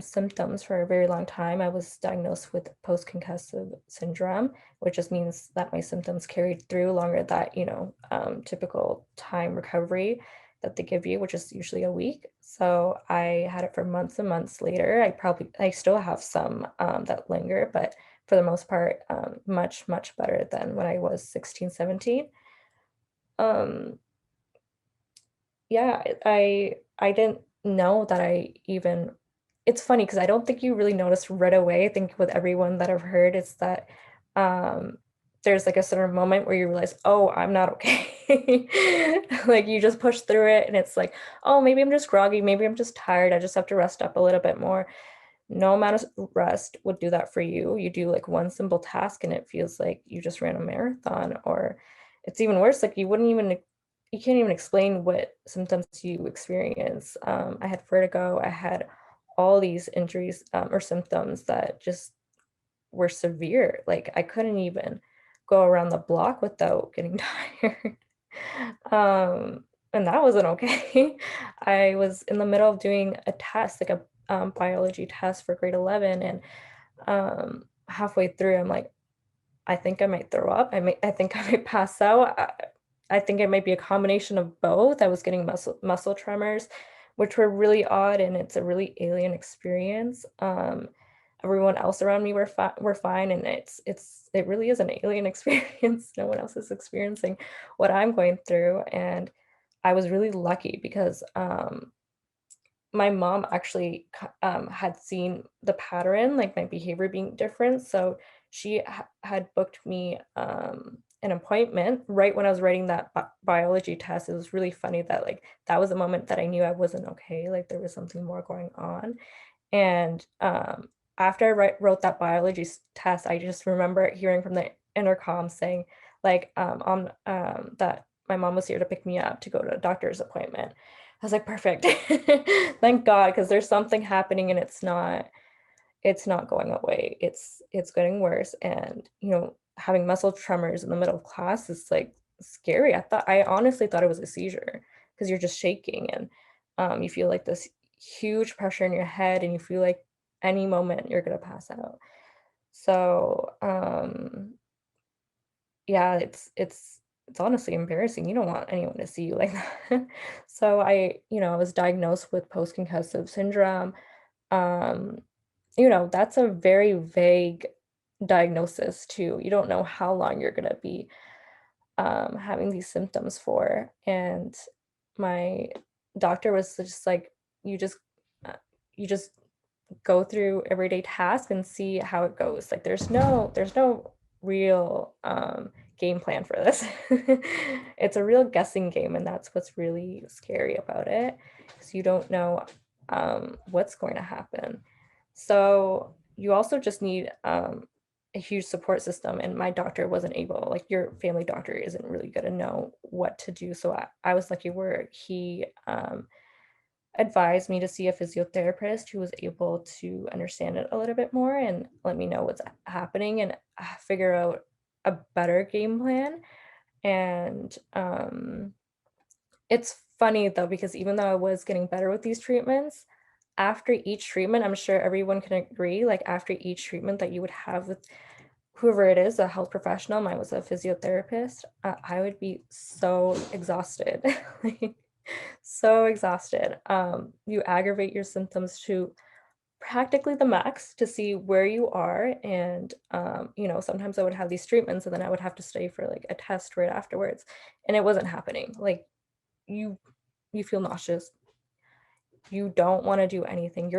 F: symptoms for a very long time. I was diagnosed with post-concussive syndrome, which just means that my symptoms carried through longer that typical time recovery that they give you, which is usually a week. So I had it for months and months later. I still have some that linger, but for the most part, much better than when I was 16, 17. Um, yeah, I didn't know that I even it's funny because I don't think you really notice right away. I think with everyone that I've heard, it's that um there's like a certain moment where you realize, oh, I'm not okay. Like you just push through it and it's like, oh, maybe I'm just groggy, maybe I'm just tired. I just have to rest up a little bit more. No amount of rest would do that for you. You do like one simple task and it feels like you just ran a marathon, or it's even worse, like you can't even explain what symptoms you experience. I had vertigo, I had all these injuries or symptoms that just were severe. Like I couldn't even go around the block without getting tired. And that wasn't okay. I was in the middle of doing a test, like a biology test for grade 11, and halfway through, I'm like, I think I might throw up. I think I might pass out. I think it might be a combination of both. I was getting muscle tremors, which were really odd, and it's a really alien experience. Everyone else around me were fine, and it really is an alien experience. No one else is experiencing what I'm going through, and I was really lucky because my mom actually had seen the pattern, like my behavior being different. So she had booked me an appointment right when I was writing that biology test. It was really funny that like that was the moment that I knew I wasn't okay, like there was something more going on. And after I wrote that biology test, I just remember hearing from the intercom saying like that my mom was here to pick me up to go to a doctor's appointment. I was like, perfect. Thank God, because there's something happening and it's not going away. It's getting worse. And having muscle tremors in the middle of class is like scary. I honestly thought it was a seizure because you're just shaking and you feel like this huge pressure in your head and you feel like any moment you're gonna pass out. So yeah, it's honestly embarrassing. You don't want anyone to see you like that. So I was diagnosed with post-concussive syndrome. Um, that's a very vague diagnosis too. You don't know how long you're gonna be having these symptoms for. And my doctor was just like, uh, you just go through everyday tasks and see how it goes. Like there's no real game plan for this. It's a real guessing game, and that's what's really scary about it, because you don't know what's going to happen. So you also just need a huge support system, and my doctor wasn't able, like your family doctor isn't really going to know what to do. So I was lucky where he advised me to see a physiotherapist who was able to understand it a little bit more and let me know what's happening and figure out a better game plan. And it's funny though, because even though I was getting better with these treatments, after each treatment, I'm sure everyone can agree, like after each treatment that you would have with whoever it is, a health professional, mine was a physiotherapist, I would be so exhausted, like, so exhausted. You aggravate your symptoms to practically the max to see where you are. And, sometimes I would have these treatments and then I would have to stay for like a test right afterwards. And it wasn't happening. Like you, you feel nauseous. You don't want to do anything.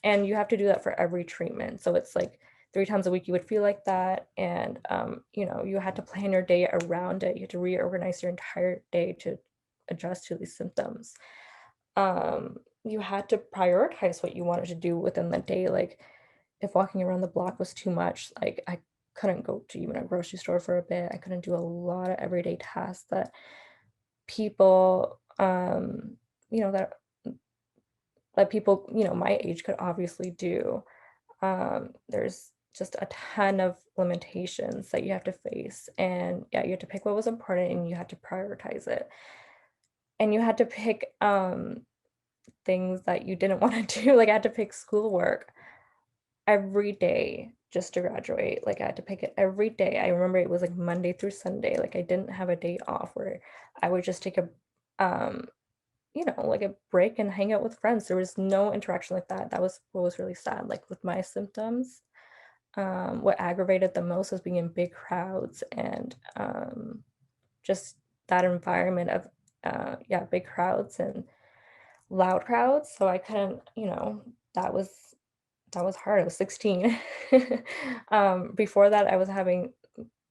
F: And you have to do that for every treatment. So it's like 3 times a week you would feel like that. And, you had to plan your day around it. You had to reorganize your entire day to adjust to these symptoms. You had to prioritize what you wanted to do within the day. Like if walking around the block was too much, like I couldn't go to even a grocery store for a bit. I couldn't do a lot of everyday tasks that people, that people, my age could obviously do. There's just a ton of limitations that you have to face. And yeah, you had to pick what was important and you had to prioritize it. And you had to pick things that you didn't want to do. Like I had to pick schoolwork every day just to graduate. Like I had to pick it every day. I remember it was like Monday through Sunday. Like I didn't have a day off where I would just take a like a break and hang out with friends. There was no interaction like that. That was what was really sad. Like with my symptoms, what aggravated the most was being in big crowds and just that environment of big crowds and loud crowds. So I couldn't, that was hard. I was 16. Before that, I was having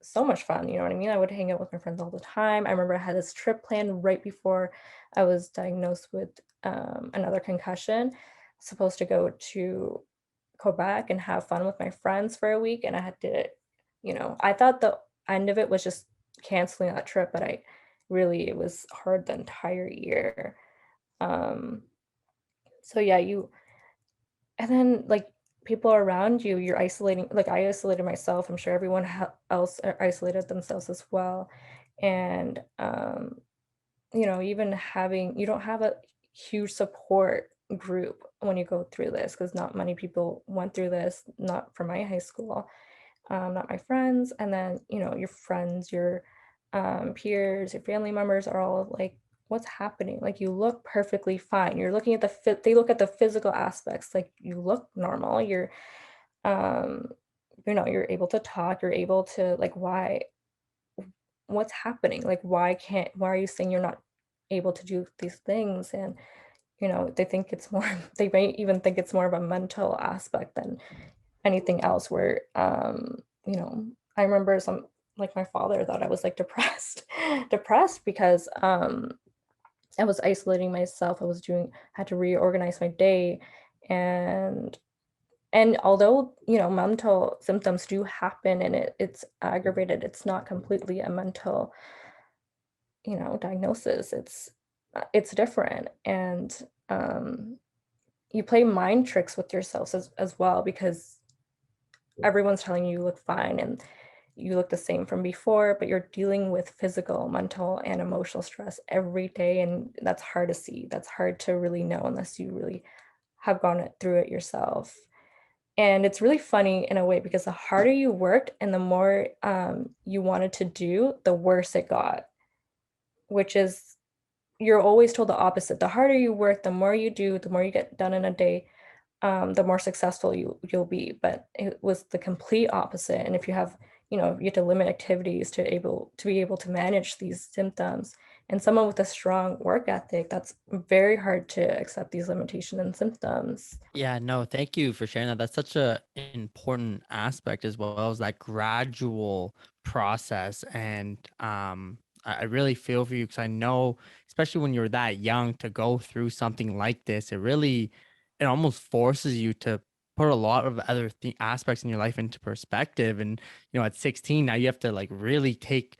F: so much fun. You know what I mean? I would hang out with my friends all the time. I remember I had this trip planned right before I was diagnosed with another concussion. Supposed to go to Quebec and have fun with my friends for a week. And I had to, I thought the end of it was just canceling that trip, but it was hard the entire year. So yeah, and then like people around you, you're isolating. Like I isolated myself. I'm sure everyone else isolated themselves as well. And, even you don't have a huge support group when you go through this because not many people went through this, not from my high school, not my friends. And then, your friends, your peers, your family members are all like, what's happening? Like you look perfectly fine. You're looking at they look at the physical aspects, like you look normal. You're you're able to talk, you're able to like what's happening? Like why are you saying you're not able to do these things? And they think it's more they may even think it's more of a mental aspect than anything else where I remember like my father thought I was like depressed because I was isolating myself. Had to reorganize my day. And although, mental symptoms do happen and it's aggravated, it's not completely a mental, diagnosis. It's different. And you play mind tricks with yourself as well, because everyone's telling you look fine and you look the same from before, but you're dealing with physical, mental, and emotional stress every day. And that's hard to see. That's hard to really know unless you really have gone through it yourself. And it's really funny in a way because the harder you worked and the more you wanted to do, the worse it got, which is, you're always told the opposite. The harder you work, the more you do, the more you get done in a day, the more successful you'll be. But it was the complete opposite. And if you have, you have to limit activities to be able to manage these symptoms. And someone with a strong work ethic, that's very hard to accept these limitations and symptoms.
A: Yeah, no, thank you for sharing that. That's such a important aspect as well as that gradual process. And I really feel for you because I know, especially when you're that young, to go through something like this, it almost forces you to put a lot of other aspects in your life into perspective. And, at 16, now you have to like really take,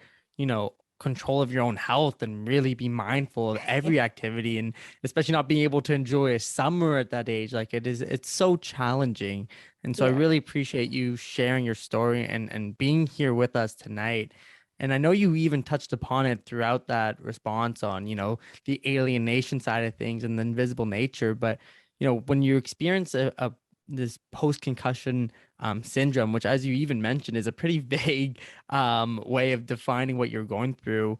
A: control of your own health and really be mindful of every activity, and especially not being able to enjoy a summer at that age. Like it's so challenging. And so I
F: Yeah.
A: really appreciate you sharing your story and being here with us tonight. And I know you even touched upon it throughout that response on, the alienation side of things and the invisible nature. But, when you experience this post-concussion syndrome, which, as you even mentioned, is a pretty vague way of defining what you're going through,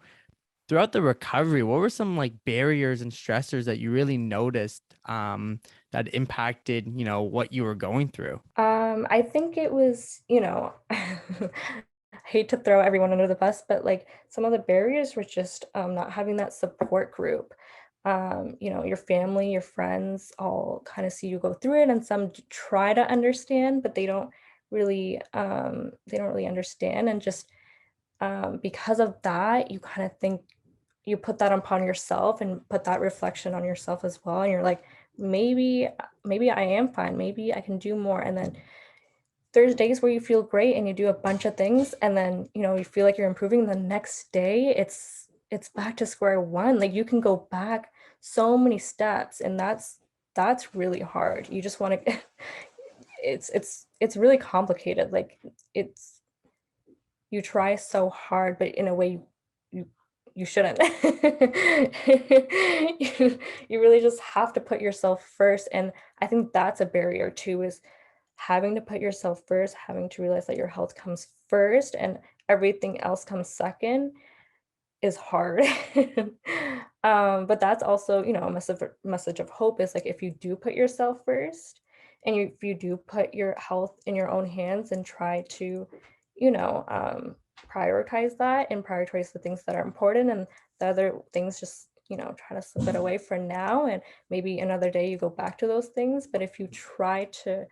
A: throughout the recovery, what were some like barriers and stressors that you really noticed that impacted, what you were going through?
F: I think it was, hate to throw everyone under the bus, but like some of the barriers were just not having that support group. Your family, your friends all kind of see you go through it, and some try to understand, but they don't really understand. And just because of that, you kind of think you put that upon yourself and put that reflection on yourself as well. And you're like, maybe I am fine. Maybe I can do more. And then there's days where you feel great and you do a bunch of things, and then you feel like you're improving. The next day it's back to square one. Like you can go back so many steps, and that's really hard. You just want to it's really complicated. Like it's you try so hard, but in a way you shouldn't. You really just have to put yourself first. And I think that's a barrier too, is having to put yourself first, having to realize that your health comes first and everything else comes second is hard. But that's also, a message of hope, is like, if you do put yourself first and if you do put your health in your own hands and try to, prioritize that and prioritize the things that are important, and the other things just, try to slip it away for now, and maybe another day you go back to those things. But if you try to,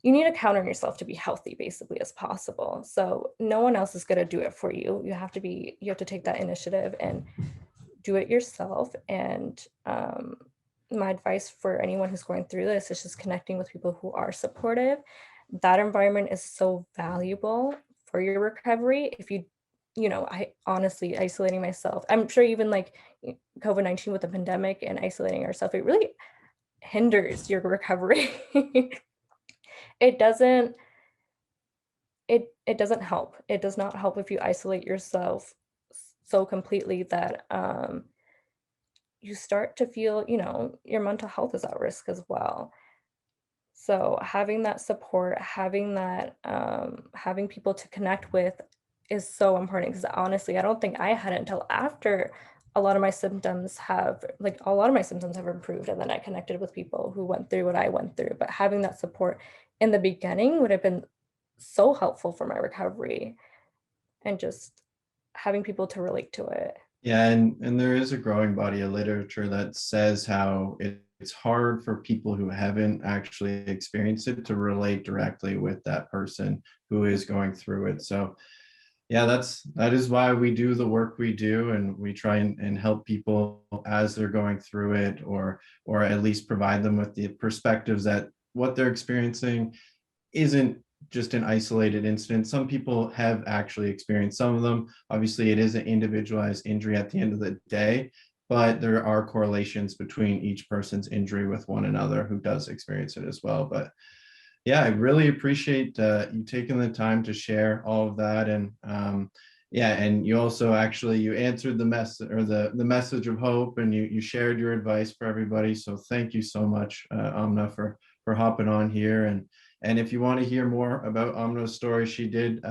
F: you need to count on yourself to be healthy basically as possible. So no one else is going to do it for you. You have to take that initiative and do it yourself. And my advice for anyone who's going through this is just connecting with people who are supportive. That environment is so valuable for your recovery. If I honestly, isolating myself, I'm sure even like COVID-19 with the pandemic and isolating ourselves, it really hinders your recovery. It doesn't help. It does not help if you isolate yourself so completely that you start to feel, your mental health is at risk as well. So having that support, having people to connect with is so important, because honestly, I don't think I had it until after a lot of my symptoms have improved, and then I connected with people who went through what I went through. But having that support in the beginning would have been so helpful for my recovery, and just having people to relate to it.
B: Yeah, and there is a growing body of literature that says how it's hard for people who haven't actually experienced it to relate directly with that person who is going through it. So yeah, that is why we do the work we do, and we try and help people as they're going through it, or at least provide them with the perspectives that what they're experiencing isn't just an isolated incident. Some people have actually experienced some of them. Obviously, it is an individualized injury at the end of the day, but there are correlations between each person's injury with one another who does experience it as well. But yeah, I really appreciate you taking the time to share all of that. And yeah, and you also you answered the message, or the message of hope, and you shared your advice for everybody. So thank you so much, Amna, for hopping on here. And if you want to hear more about Amna's story, she did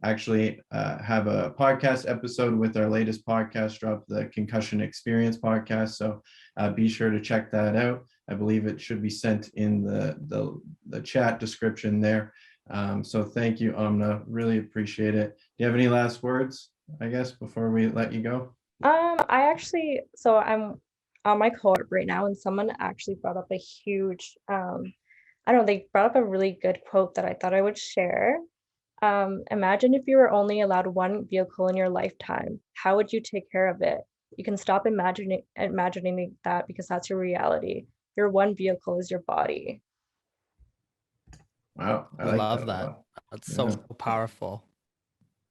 B: actually have a podcast episode with our latest podcast drop, the Concussion Experience podcast. So be sure to check that out. I believe it should be sent in the chat description there. So thank you, Amna. Really appreciate it. Do you have any last words, I guess, before we let you go?
F: So I'm on my cohort right now, and someone actually brought up a huge, they brought up a really good quote that I thought I would share. Imagine if you were only allowed one vehicle in your lifetime. How would you take care of it? You can stop imagining that, because that's your reality. Your one vehicle is your body.
B: Wow,
A: I love that. That's so powerful.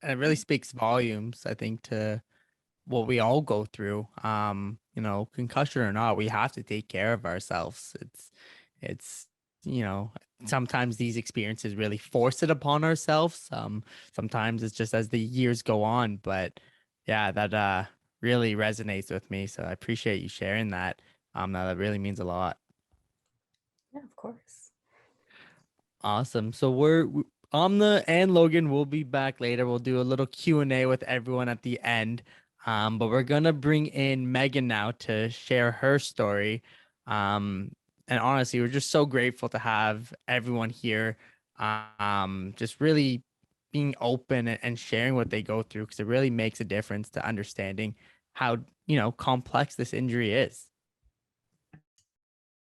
A: And it really speaks volumes, I think, to what we all go through. You know, concussion or not, we have to take care of ourselves. It's you know, sometimes these experiences really force it upon ourselves. Sometimes it's just as the years go on, but yeah, that really resonates with me. So I appreciate you sharing that. That really means a lot.
F: Yeah, of course.
A: Awesome. So we're Amna and Logan will be back later. We'll do a little Q&A with everyone at the end. But we're gonna bring in Megan now to share her story. And honestly, we're just so grateful to have everyone here. Just really being open and sharing what they go through, because it really makes a difference to understanding how, complex this injury is.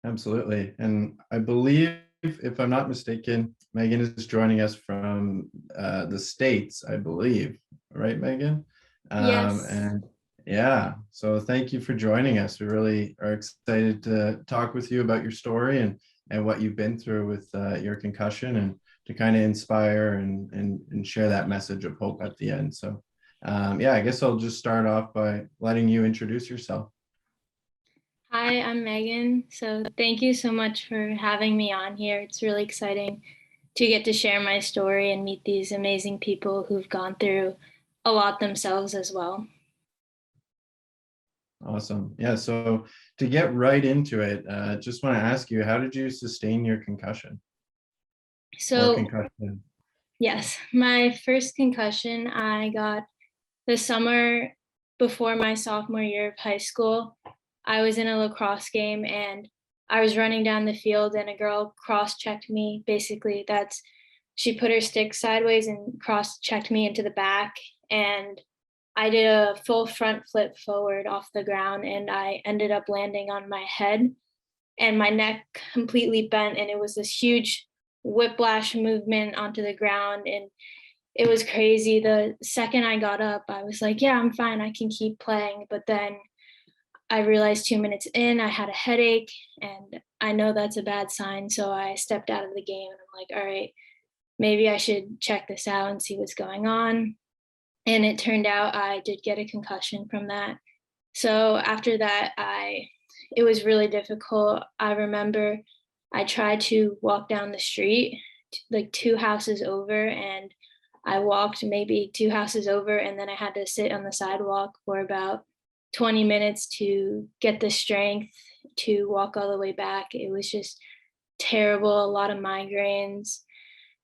B: Absolutely. And I believe, if I'm not mistaken, Megan is joining us from the States, I believe. Right, Megan?
G: Yes.
B: And yeah, so thank you for joining us. We really are excited to talk with you about your story and what you've been through with your concussion, and to kind of inspire and share that message of hope at the end. So yeah, I guess I'll just start off by letting you introduce yourself.
G: Hi, I'm Megan. So thank you so much for having me on here. It's really exciting to get to share my story and meet these amazing people who've gone through a lot themselves as well.
B: Awesome. Yeah, so to get right into it, just want to ask you, how did you sustain your concussion?
G: So
B: Concussion?
G: yes, my first concussion I got the summer before my sophomore year of high school. I was in a lacrosse game and I was running down the field and a girl cross-checked me. Basically, she put her stick sideways and cross-checked me into the back, and I did a full front flip forward off the ground, and I ended up landing on my head and my neck completely bent, and it was this huge whiplash movement onto the ground, and it was crazy. The second I got up, I was like, yeah, I'm fine, I can keep playing. But then I realized 2 minutes in, I had a headache, and I know that's a bad sign. So I stepped out of the game and I'm like, all right, maybe I should check this out and see what's going on. And it turned out I did get a concussion from that. So after that, it was really difficult. I remember I tried to walk down the street, like 2 houses over, and I walked maybe 2 houses over, and then I had to sit on the sidewalk for about 20 minutes to get the strength to walk all the way back. It was just terrible, a lot of migraines.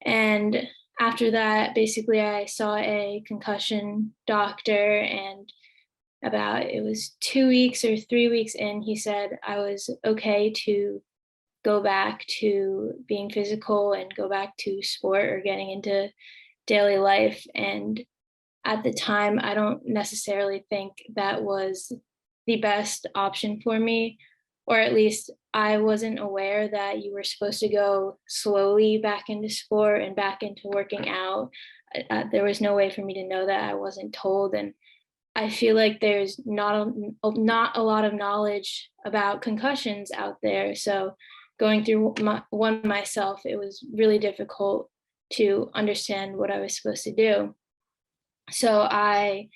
G: And after that, basically, I saw a concussion doctor, and it was 2 weeks or 3 weeks in, he said I was okay to go back to being physical and go back to sport or getting into daily life. And at the time, I don't necessarily think that was the best option for me, or at least I wasn't aware that you were supposed to go slowly back into sport and back into working out. There was no way for me to know that. I wasn't told. And I feel like there's not a lot of knowledge about concussions out there. So going through one myself, it was really difficult to understand what I was supposed to do. So I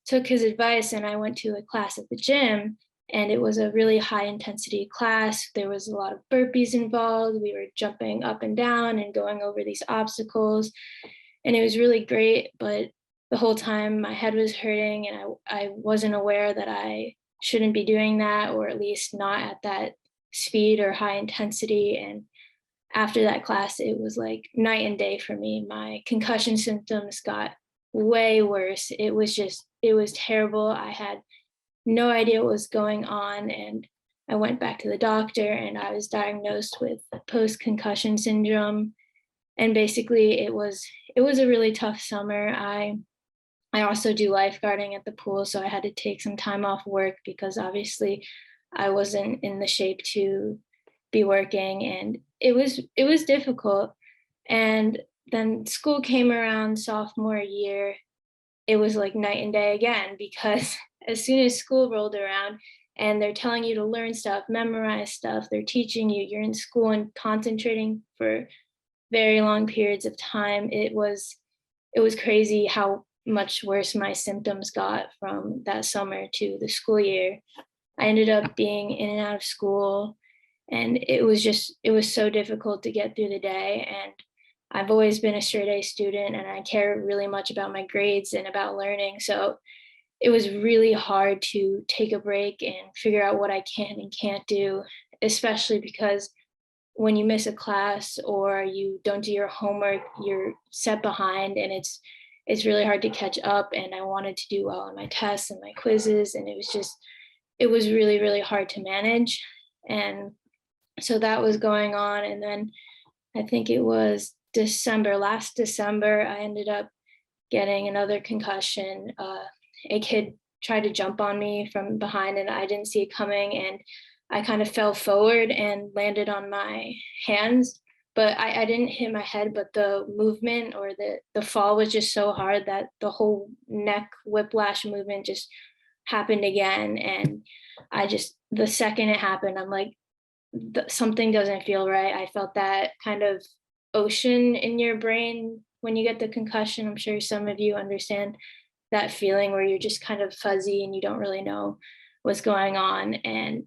G: took his advice and I went to a class at the gym, and it was a really high intensity class. There was a lot of burpees involved. We were jumping up and down and going over these obstacles, and it was really great. But the whole time my head was hurting, and I wasn't aware that I shouldn't be doing that, or at least not at that speed or high intensity. And after that class, it was like night and day for me. My concussion symptoms got way worse. It was terrible. I had no idea what was going on. And I went back to the doctor and I was diagnosed with post-concussion syndrome. And basically it was a really tough summer. I also do lifeguarding at the pool, so I had to take some time off work because obviously I wasn't in the shape to be working, and it was difficult. And then school came around sophomore year. It was like night and day again, because as soon as school rolled around and they're telling you to learn stuff, memorize stuff, they're teaching you, you're in school and concentrating for very long periods of time. It was crazy how much worse my symptoms got from that summer to the school year. I ended up being in and out of school, and it was so difficult to get through the day. And I've always been a straight A student, and I care really much about my grades and about learning. So it was really hard to take a break and figure out what I can and can't do, especially because when you miss a class or you don't do your homework, you're set behind, and it's really hard to catch up. And I wanted to do well on my tests and my quizzes, and it was really, really hard to manage. And so that was going on. And then I think it was last December, I ended up getting another concussion. A kid tried to jump on me from behind, and I didn't see it coming. And I kind of fell forward and landed on my hands, but I didn't hit my head, but the movement or the fall was just so hard that the whole neck whiplash movement just happened again. And the second it happened, I'm like, something doesn't feel right. I felt that kind of ocean in your brain when you get the concussion. I'm sure some of you understand that feeling where you're just kind of fuzzy and you don't really know what's going on. And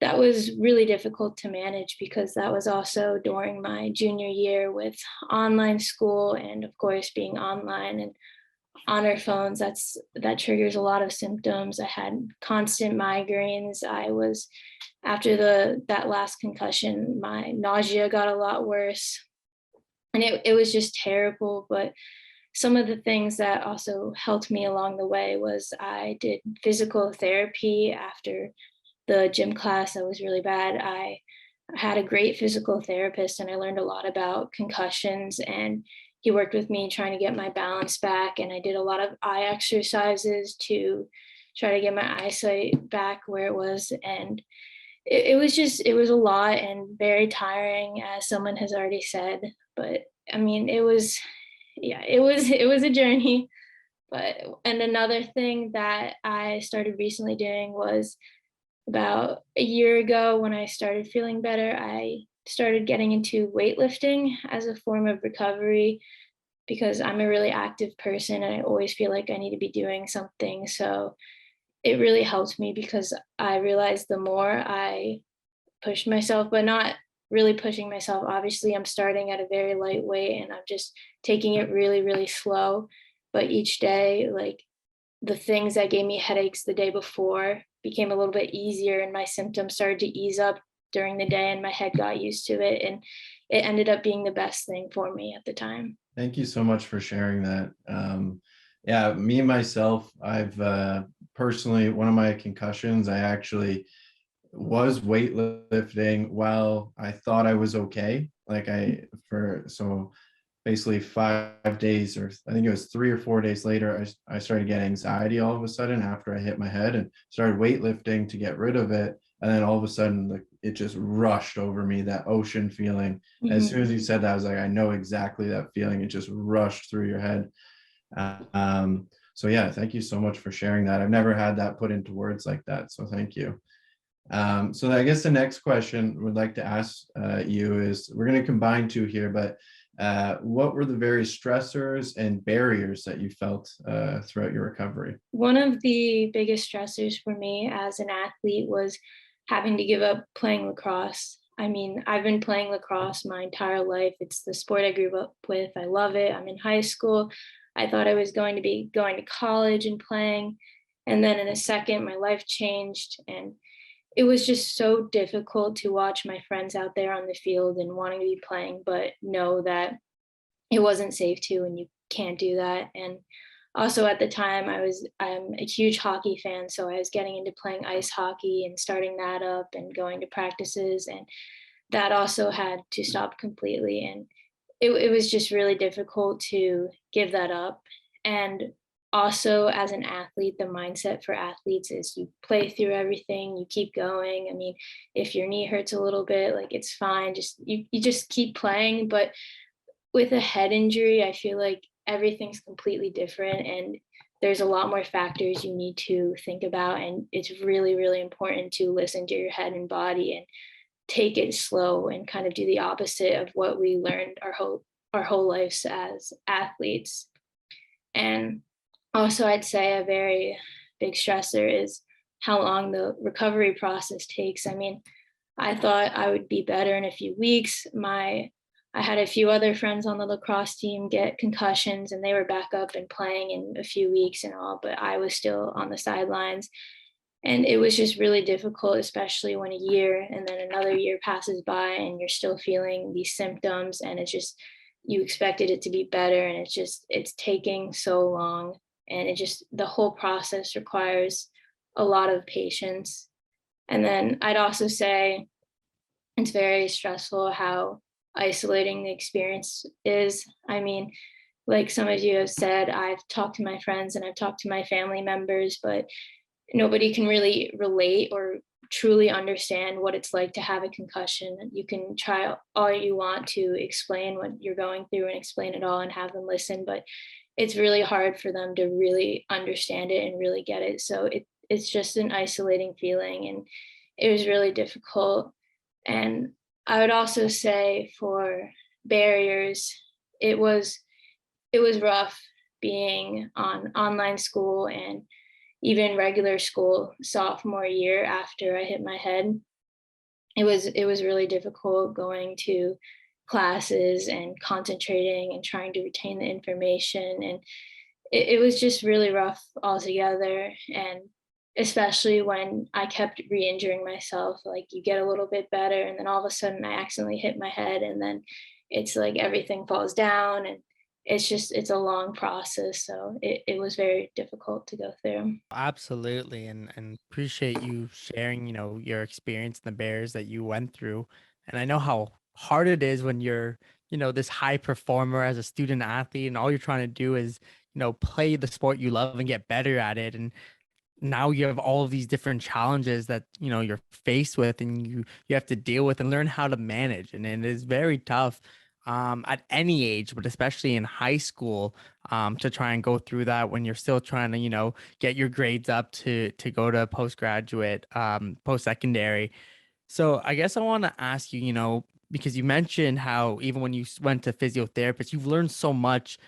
G: that was really difficult to manage because that was also during my junior year with online school, and of course being online and on our phones, that triggers a lot of symptoms. I had constant migraines. After that last concussion, my nausea got a lot worse, and it was just terrible. But some of the things that also helped me along the way was I did physical therapy after the gym class that was really bad. I had a great physical therapist, and I learned a lot about concussions, and he worked with me trying to get my balance back. And I did a lot of eye exercises to try to get my eyesight back where it was. And it was a lot and very tiring, as someone has already said. But I mean, it was a journey. And another thing that I started recently doing was, about a year ago, when I started feeling better, I started getting into weightlifting as a form of recovery, because I'm a really active person and I always feel like I need to be doing something. So it really helped me, because I realized the more I pushed myself, but not really pushing myself. Obviously, I'm starting at a very light weight and I'm just taking it really, really slow. But each day, like, the things that gave me headaches the day before became a little bit easier, and my symptoms started to ease up during the day, and my head got used to it, and it ended up being the best thing for me at the time.
B: Thank you so much for sharing that. Yeah, me myself, I've personally, one of my concussions, I actually was weightlifting while I thought I was okay. So basically 5 days, or I think it was 3 or 4 days later, I started getting anxiety all of a sudden after I hit my head, and started weightlifting to get rid of it. And then all of a sudden, it just rushed over me, that ocean feeling. Mm-hmm. As soon as you said that, I was like, I know exactly that feeling. It just rushed through your head. So yeah, thank you so much for sharing that. I've never had that put into words like that. So thank you. So I guess the next question we'd like to ask you is, we're going to combine two here, but what were the various stressors and barriers that you felt throughout your recovery?
G: One of the biggest stressors for me as an athlete was having to give up playing lacrosse. I mean, I've been playing lacrosse my entire life. It's the sport I grew up with. I love it. I'm in high school. I thought I was going to be going to college and playing. And then in a second, my life changed. And it was just so difficult to watch my friends out there on the field and wanting to be playing, but know that it wasn't safe to, and you can't do that. And also at the time, I'm a huge hockey fan, so I was getting into playing ice hockey and starting that up and going to practices, and that also had to stop completely. And it was just really difficult to give that up. And also, as an athlete, the mindset for athletes is you play through everything, you keep going. I mean, if your knee hurts a little bit, like, it's fine, you just keep playing. But with a head injury, I feel like everything's completely different, and there's a lot more factors you need to think about. And it's really, really important to listen to your head and body and take it slow and kind of do the opposite of what we learned our whole lives as athletes. And Also, I'd say a very big stressor is how long the recovery process takes. I mean, I thought I would be better in a few weeks. I had a few other friends on the lacrosse team get concussions and they were back up and playing in a few weeks and all, but I was still on the sidelines. And it was just really difficult, especially when a year and then another year passes by and you're still feeling these symptoms, and it's just, you expected it to be better, and it's taking so long. And the whole process requires a lot of patience. And then I'd also say it's very stressful how isolating the experience is. I mean, like some of you have said, I've talked to my friends and I've talked to my family members, but nobody can really relate or truly understand what it's like to have a concussion. You can try all you want to explain what you're going through and explain it all and have them listen, but it's really hard for them to really understand it and really get it. So it's just an isolating feeling, and it was really difficult. And I would also say for barriers, it was rough being on online school and even regular school sophomore year after I hit my head. It was really difficult going to classes and concentrating and trying to retain the information. And it was just really rough altogether. And especially when I kept re-injuring myself, like you get a little bit better and then all of a sudden I accidentally hit my head, and then it's like everything falls down, and it's a long process. So it was very difficult to go through.
A: Absolutely. And appreciate you sharing, your experience and the barriers that you went through. And I know how hard it is when you're, this high performer as a student athlete, and all you're trying to do is, play the sport you love and get better at it. And now you have all of these different challenges that, you're faced with, and you have to deal with and learn how to manage. And it is very tough at any age, but especially in high school, to try and go through that when you're still trying to, get your grades up to go to postgraduate, post-secondary. So I guess I want to ask you, because you mentioned how even when you went to physiotherapist, you've learned so much,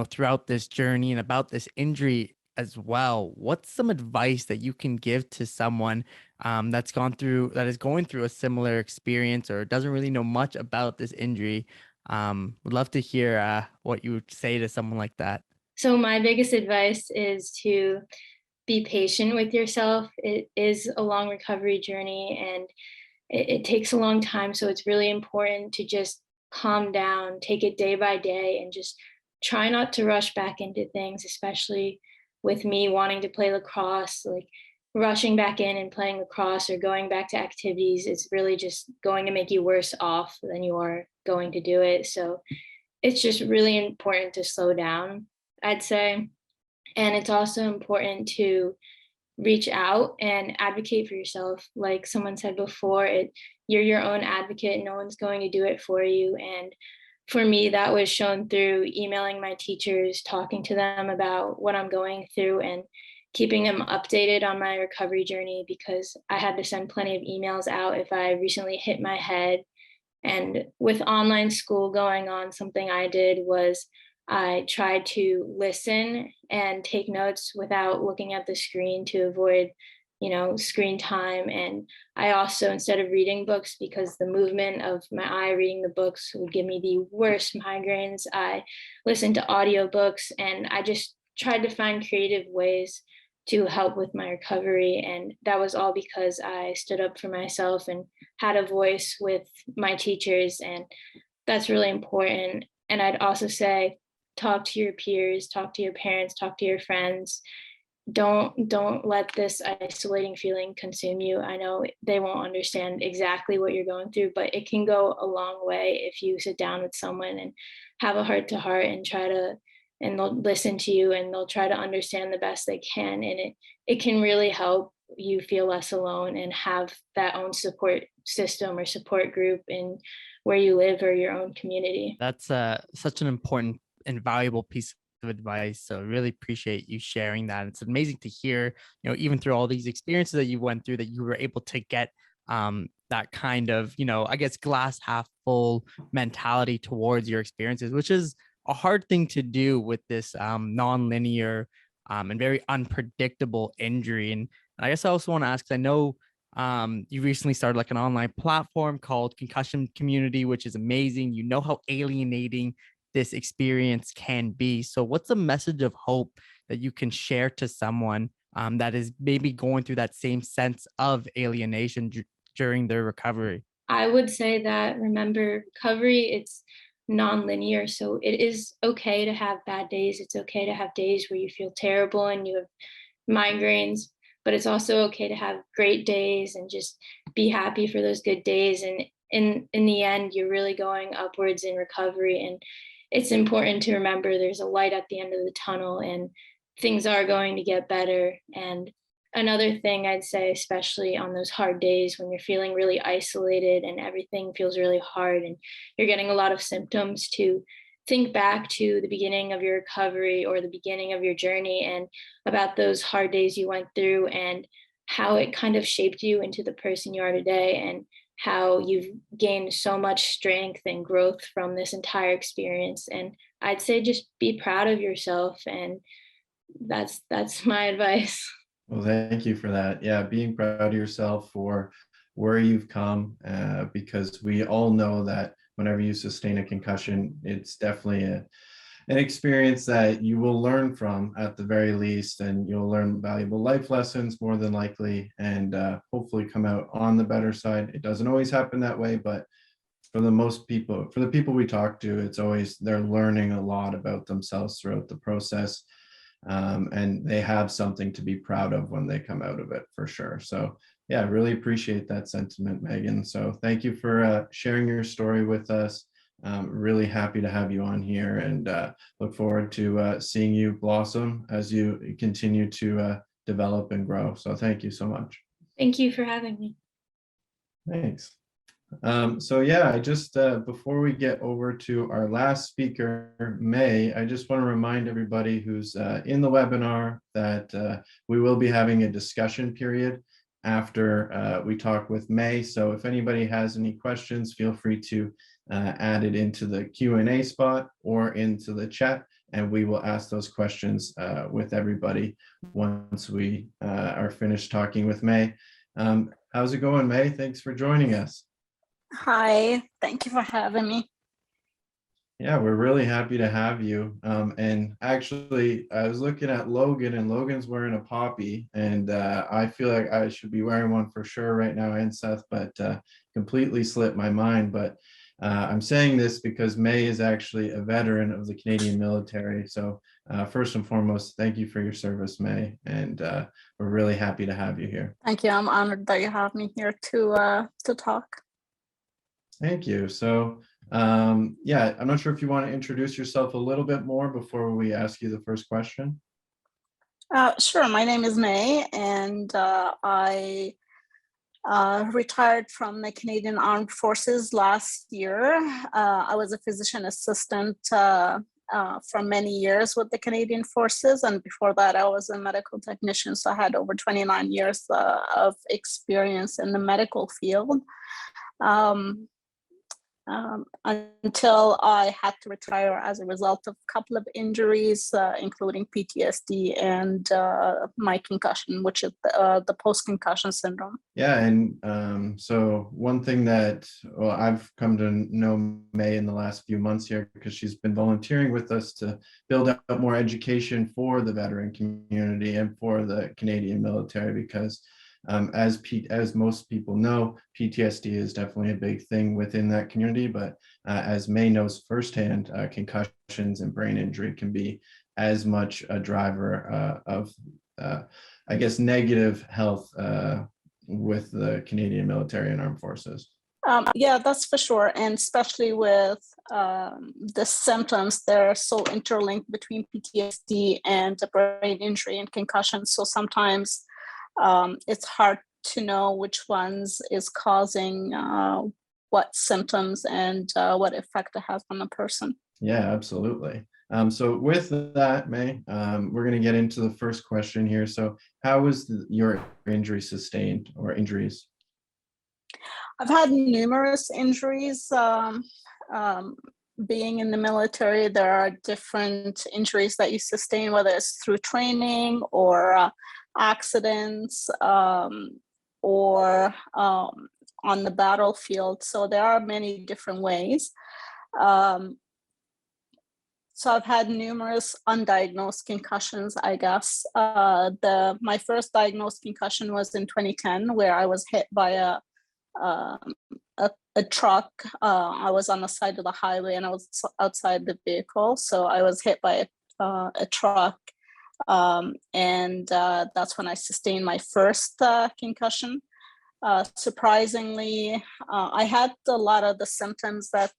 A: throughout this journey and about this injury as well. What's some advice that you can give to someone that is going through a similar experience or doesn't really know much about this injury? Would love to hear what you would say to someone like that.
G: So my biggest advice is to be patient with yourself. It is a long recovery journey, and it takes a long time. So it's really important to just calm down, take it day by day, and just try not to rush back into things, especially with me wanting to play lacrosse. Like rushing back in and playing lacrosse or going back to activities, it's really just going to make you worse off than you are going to do it. So it's just really important to slow down, I'd say. And it's also important to reach out and advocate for yourself. Like someone said before, you're your own advocate. No one's going to do it for you. And for me, that was shown through emailing my teachers, talking to them about what I'm going through, and keeping them updated on my recovery journey, because I had to send plenty of emails out if I recently hit my head. And with online school going on, something I did was I tried to listen and take notes without looking at the screen to avoid, screen time. And I also, instead of reading books, because the movement of my eye reading the books would give me the worst migraines, I listened to audiobooks, and I just tried to find creative ways to help with my recovery. And that was all because I stood up for myself and had a voice with my teachers. And that's really important. And I'd also say, talk to your peers, talk to your parents, talk to your friends. Don't let this isolating feeling consume you. I know they won't understand exactly what you're going through, but it can go a long way if you sit down with someone and have a heart to heart and and they'll listen to you and they'll try to understand the best they can. And it can really help you feel less alone and have that own support system or support group in where you live or your own community.
A: That's such an important and valuable piece of advice. So really appreciate you sharing that. It's amazing to hear, even through all these experiences that you went through, that you were able to get that kind of, I guess, glass half full mentality towards your experiences, which is a hard thing to do with this non-linear and very unpredictable injury. And I guess I also want to ask, 'cause I know you recently started like an online platform called Concussion Community, which is amazing. You know how alienating this experience can be. So what's a message of hope that you can share to someone that is maybe going through that same sense of alienation during their recovery?
G: I would say that, remember, recovery, it's non-linear. So it is okay to have bad days. It's okay to have days where you feel terrible and you have migraines, but it's also okay to have great days and just be happy for those good days. And in the end, you're really going upwards in recovery. And it's important to remember there's a light at the end of the tunnel and things are going to get better. And another thing I'd say, especially on those hard days when you're feeling really isolated and everything feels really hard and you're getting a lot of symptoms, to think back to the beginning of your recovery or the beginning of your journey and about those hard days you went through and how it kind of shaped you into the person you are today, and how you've gained so much strength and growth from this entire experience. And I'd say just be proud of yourself, and that's my advice.
B: Well, thank you for that. Yeah, being proud of yourself for where you've come, because we all know that whenever you sustain a concussion, it's definitely an experience that you will learn from at the very least, and you'll learn valuable life lessons more than likely, and hopefully come out on the better side. It doesn't always happen that way, but for the people we talk to, it's always they're learning a lot about themselves throughout the process. And they have something to be proud of when they come out of it, for sure. So yeah, I really appreciate that sentiment, Megan. So thank you for sharing your story with us. Really happy to have you on here, and look forward to seeing you blossom as you continue to develop and grow. So thank you so much.
G: Thank you for having me.
B: Thanks. So yeah, I just before we get over to our last speaker, May, I just want to remind everybody who's in the webinar that we will be having a discussion period after we talk with May. So if anybody has any questions, feel free to add it into the Q&A spot or into the chat, and we will ask those questions with everybody once we are finished talking with May. How's it going, May? Thanks for joining us.
H: Hi, thank you for having me.
B: Yeah, we're really happy to have you. And actually, I was looking at Logan, and Logan's wearing a poppy, and I feel like I should be wearing one for sure right now, and Seth, but completely slipped my mind. But I'm saying this because May is actually a veteran of the Canadian military. So first and foremost, thank you for your service, May, and we're really happy to have you here.
H: Thank you. I'm honored that you have me here to talk.
B: Thank you. So yeah, I'm not sure if you want to introduce yourself a little bit more before we ask you the first question.
H: Sure. My name is May, and I retired from the Canadian Armed Forces last year. I was a physician assistant for many years with the Canadian Forces, and before that I was a medical technician, so I had over 29 years of experience in the medical field. Until I had to retire as a result of a couple of injuries, including PTSD and my concussion, which is the post-concussion syndrome.
B: Yeah, and so one thing that I've come to know May in the last few months here, because she's been volunteering with us to build up more education for the veteran community and for the Canadian military, because as most people know, PTSD is definitely a big thing within that community, but as May knows firsthand, concussions and brain injury can be as much a driver of, I guess, negative health with the Canadian military and armed forces.
H: Yeah, that's for sure. And especially with the symptoms, they're so interlinked between PTSD and the brain injury and concussion. So sometimes it's hard to know which ones is causing what symptoms and what effect it has on a person.
B: Yeah, absolutely. So with that, May, we're going to get into the first question here. So how was your injury sustained, or injuries?
H: I've had numerous injuries. being in the military, there are different injuries that you sustain, whether it's through training or accidents or on the battlefield. So there are many different ways. So I've had numerous undiagnosed concussions, I guess. My first diagnosed concussion was in 2010, where I was hit by a truck. I was on the side of the highway and I was outside the vehicle. So I was hit by a truck. And that's when I sustained my first concussion. Surprisingly, I had a lot of the symptoms that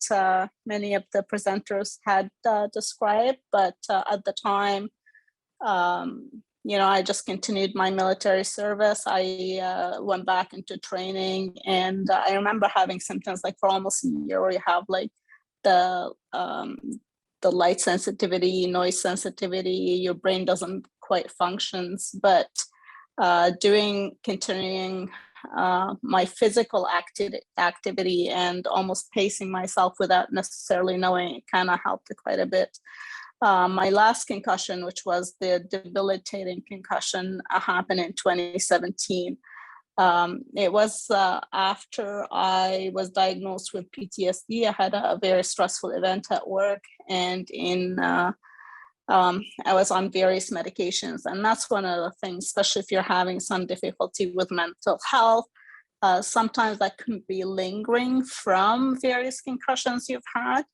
H: many of the presenters had described, but at the time, I just continued my military service. I went back into training, and I remember having symptoms like for almost a year where you have like the light sensitivity, noise sensitivity, your brain doesn't quite functions, but continuing my physical activity and almost pacing myself without necessarily knowing, it kind of helped quite a bit. My last concussion, which was the debilitating concussion, happened in 2017. It was after I was diagnosed with PTSD. I had a very stressful event at work, and I was on various medications. And that's one of the things, especially if you're having some difficulty with mental health, sometimes that can be lingering from various concussions you've had,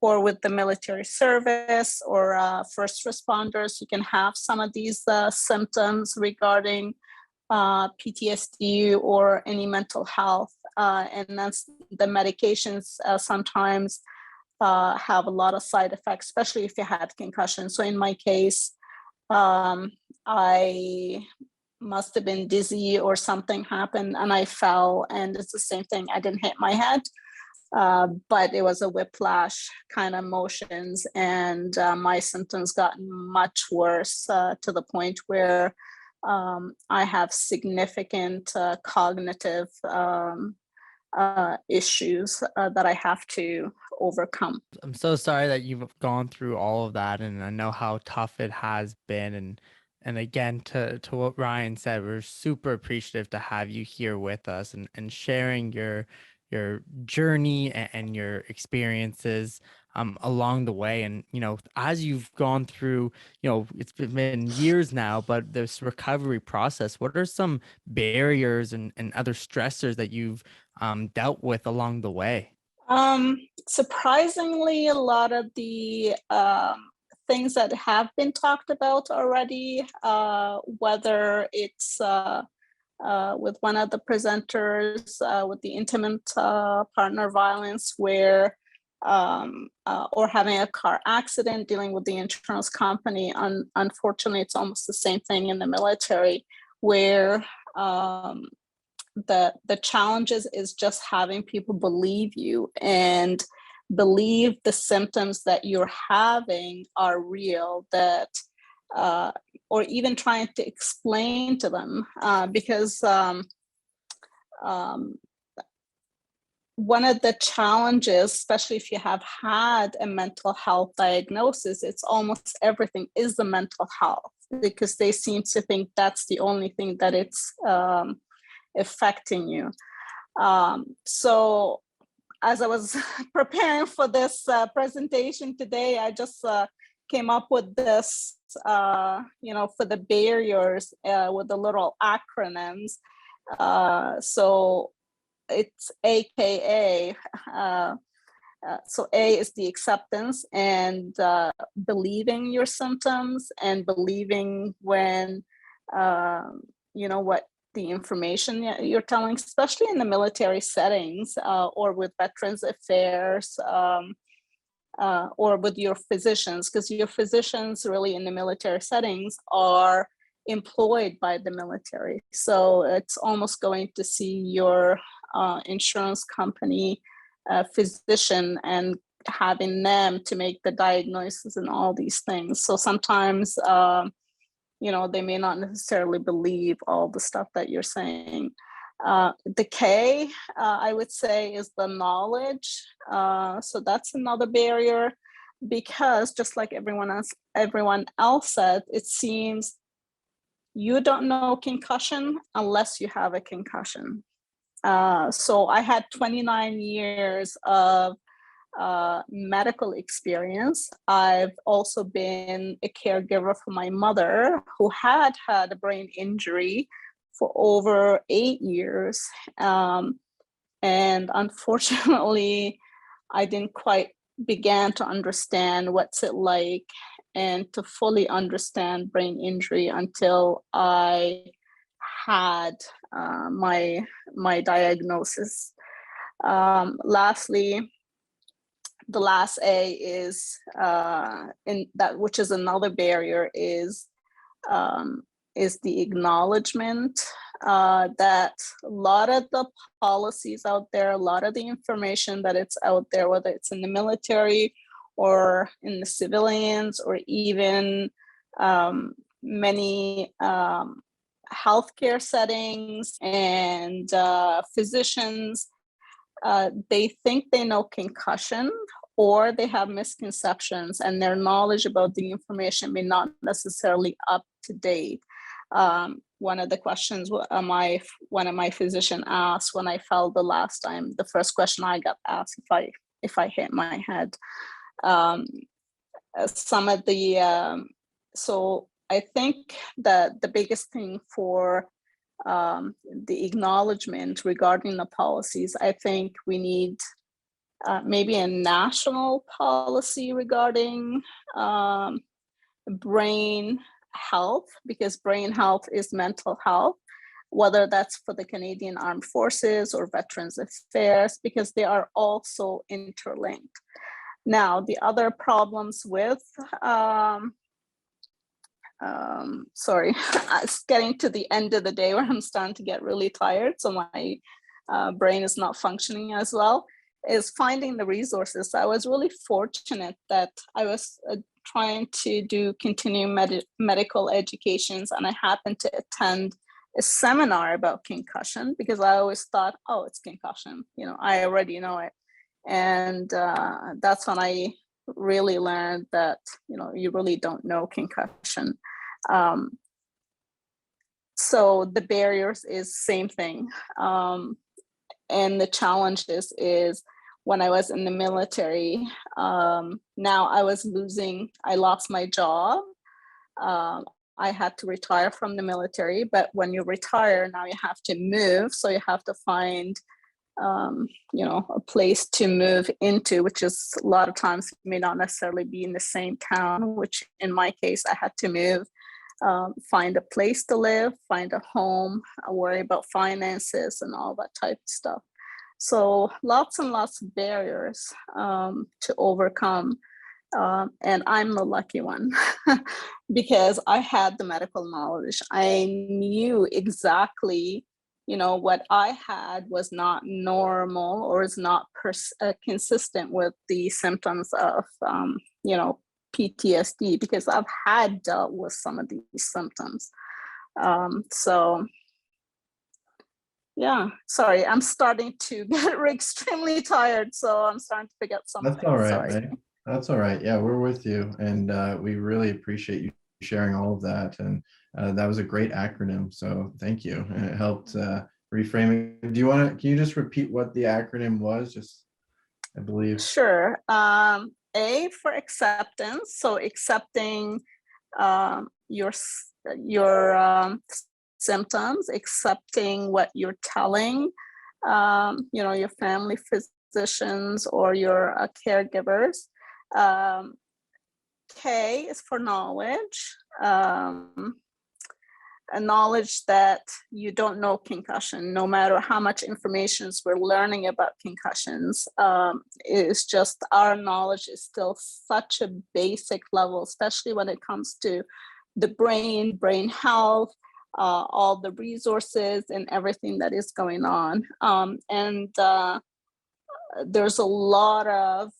H: or with the military service or first responders. You can have some of these symptoms regarding PTSD or any mental health. And that's the medications sometimes have a lot of side effects, especially if you had concussion. So in my case, I must have been dizzy or something happened and I fell, and it's the same thing. I didn't hit my head, but it was a whiplash kind of motions, and my symptoms got much worse to the point where I have significant cognitive issues that I have to overcome.
A: I'm so sorry that you've gone through all of that, and I know how tough it has been. And again, to what Ryan said, we're super appreciative to have you here with us and sharing your journey and your experiences along the way. And as you've gone through, it's been years now, but this recovery process, what are some barriers and other stressors that you've dealt with along the way?
H: Surprisingly, a lot of the things that have been talked about already, whether it's with one of the presenters with the intimate partner violence, where or having a car accident, dealing with the insurance company. Unfortunately, it's almost the same thing in the military, where the challenges is just having people believe you and believe the symptoms that you're having are real, that or even trying to explain to them, because one of the challenges, especially if you have had a mental health diagnosis, it's almost everything is the mental health, because they seem to think that's the only thing that it's affecting you. So as I was preparing for this presentation today, I just came up with this, for the barriers with the little acronyms. So it's AKA. So A is the acceptance and believing your symptoms and believing when, what the information you're telling, especially in the military settings or with Veterans Affairs or with your physicians, because your physicians really in the military settings are employed by the military. So it's almost going to see your insurance company physician and having them to make the diagnosis and all these things. So sometimes, they may not necessarily believe all the stuff that you're saying. The K, I would say, is the knowledge. So that's another barrier, because just like everyone else said, it seems you don't know concussion unless you have a concussion. So I had 29 years of medical experience. I've also been a caregiver for my mother, who had a brain injury for over 8 years. And unfortunately, I didn't quite begin to understand what's it like and to fully understand brain injury until I had my diagnosis. Lastly, the last A is in that, which is another barrier, is the acknowledgement that a lot of the policies out there, a lot of the information that it's out there, whether it's in the military or in the civilians, or even many healthcare settings and physicians, they think they know concussion, or they have misconceptions, and their knowledge about the information may not necessarily up to date. One of the questions one of my physician asked when I fell the last time, the first question I got asked if I hit my head. Some of the so I think that the biggest thing for the acknowledgement regarding the policies, I think we need maybe a national policy regarding brain health, because brain health is mental health, whether that's for the Canadian Armed Forces or Veterans Affairs, because they are also interlinked. Now, the other problems with, sorry, it's getting to the end of the day where I'm starting to get really tired, so my brain is not functioning as well, is finding the resources. I was really fortunate that I was trying to do continuing medical educations, and I happened to attend a seminar about concussion, because I always thought, oh, it's concussion, I already know it. And that's when I really learned that, you really don't know concussion. So the barriers is same thing. And the challenges is when I was in the military, now I lost my job. I had to retire from the military, but when you retire, now you have to move. So you have to find, a place to move into, which is a lot of times may not necessarily be in the same town, which in my case, I had to move, find a place to live, find a home, worry about finances and all that type of stuff. So lots and lots of barriers to overcome. And I'm the lucky one because I had the medical knowledge. I knew exactly, what I had was not normal or is not consistent with the symptoms of, PTSD, because I've had dealt with some of these symptoms. So yeah, sorry, I'm starting to get extremely tired, so I'm starting to forget something.
B: That's all right,
H: Sorry.
B: May. That's all right. Yeah, we're with you, and we really appreciate you sharing all of that. And that was a great acronym, so thank you. And it helped reframe it. Can you just repeat what the acronym was? Just, I believe.
H: Sure. A for acceptance, so accepting your symptoms, accepting what you're telling, your family physicians or your caregivers. K is for knowledge, a knowledge that you don't know concussion, no matter how much information we're learning about concussions. It's just our knowledge is still such a basic level, especially when it comes to the brain health, all the resources and everything that is going on. And there's a lot of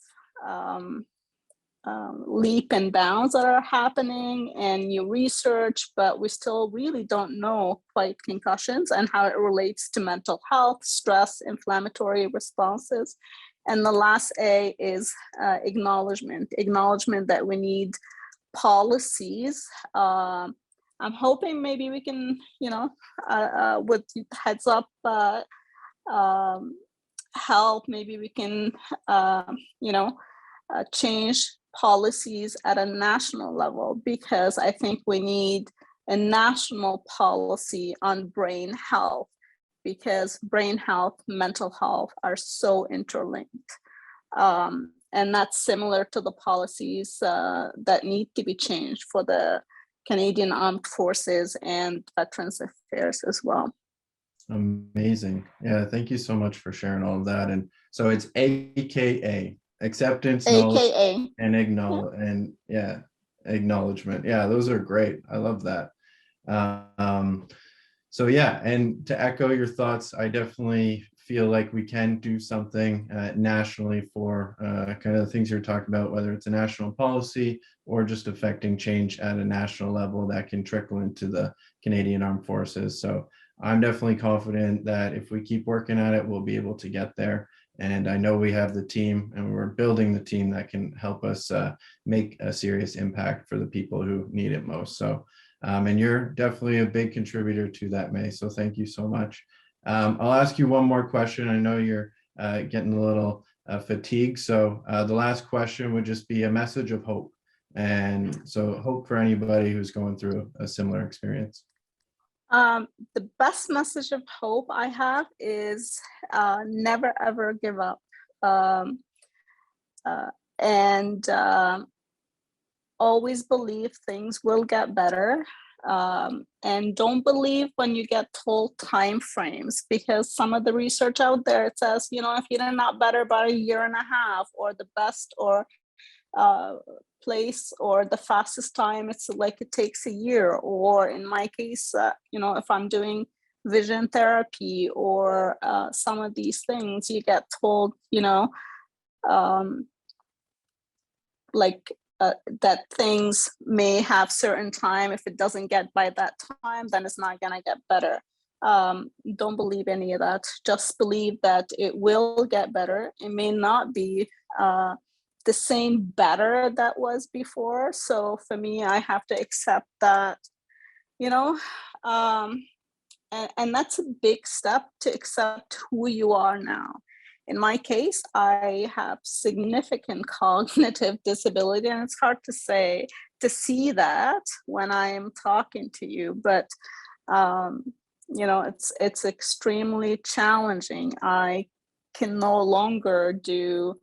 H: leap and bounds that are happening and new research, but we still really don't know quite concussions and how it relates to mental health, stress, inflammatory responses. And the last A is acknowledgement that we need policies. I'm hoping maybe we can, with heads up help, maybe we can, change policies at a national level, because I think we need a national policy on brain health, because brain health, mental health are so interlinked. And that's similar to the policies that need to be changed for the Canadian Armed Forces and Veterans Affairs as well.
B: Amazing. Yeah, thank you so much for sharing all of that. And so it's AKA, acceptance, knowledge,
H: AKA.
B: and acknowledgement. Yeah, those are great. I love that. So yeah, and to echo your thoughts, I definitely feel like we can do something nationally for kind of the things you're talking about, whether it's a national policy or just affecting change at a national level that can trickle into the Canadian Armed Forces. So I'm definitely confident that if we keep working at it, we'll be able to get there. And I know we have the team, and we're building the team that can help us make a serious impact for the people who need it most. So, and you're definitely a big contributor to that, May. So thank you so much. I'll ask you one more question. I know you're getting a little fatigued. So the last question would just be a message of hope. And so hope for anybody who's going through a similar experience.
H: The best message of hope I have is never ever give up, and always believe things will get better, and don't believe when you get told time frames, because some of the research out there, it says, if you're not better by a year and a half, or the best or place or the fastest time, it's like it takes a year. Or in my case, if I'm doing vision therapy or some of these things, you get told, that things may have certain time. If it doesn't get by that time, then it's not gonna get better. Don't believe any of that. Just believe that it will get better. It may not be the same better that was before. So for me, I have to accept that, and that's a big step, to accept who you are now. In my case, I have significant cognitive disability, and it's hard to see that when I'm talking to you, but it's extremely challenging. I can no longer do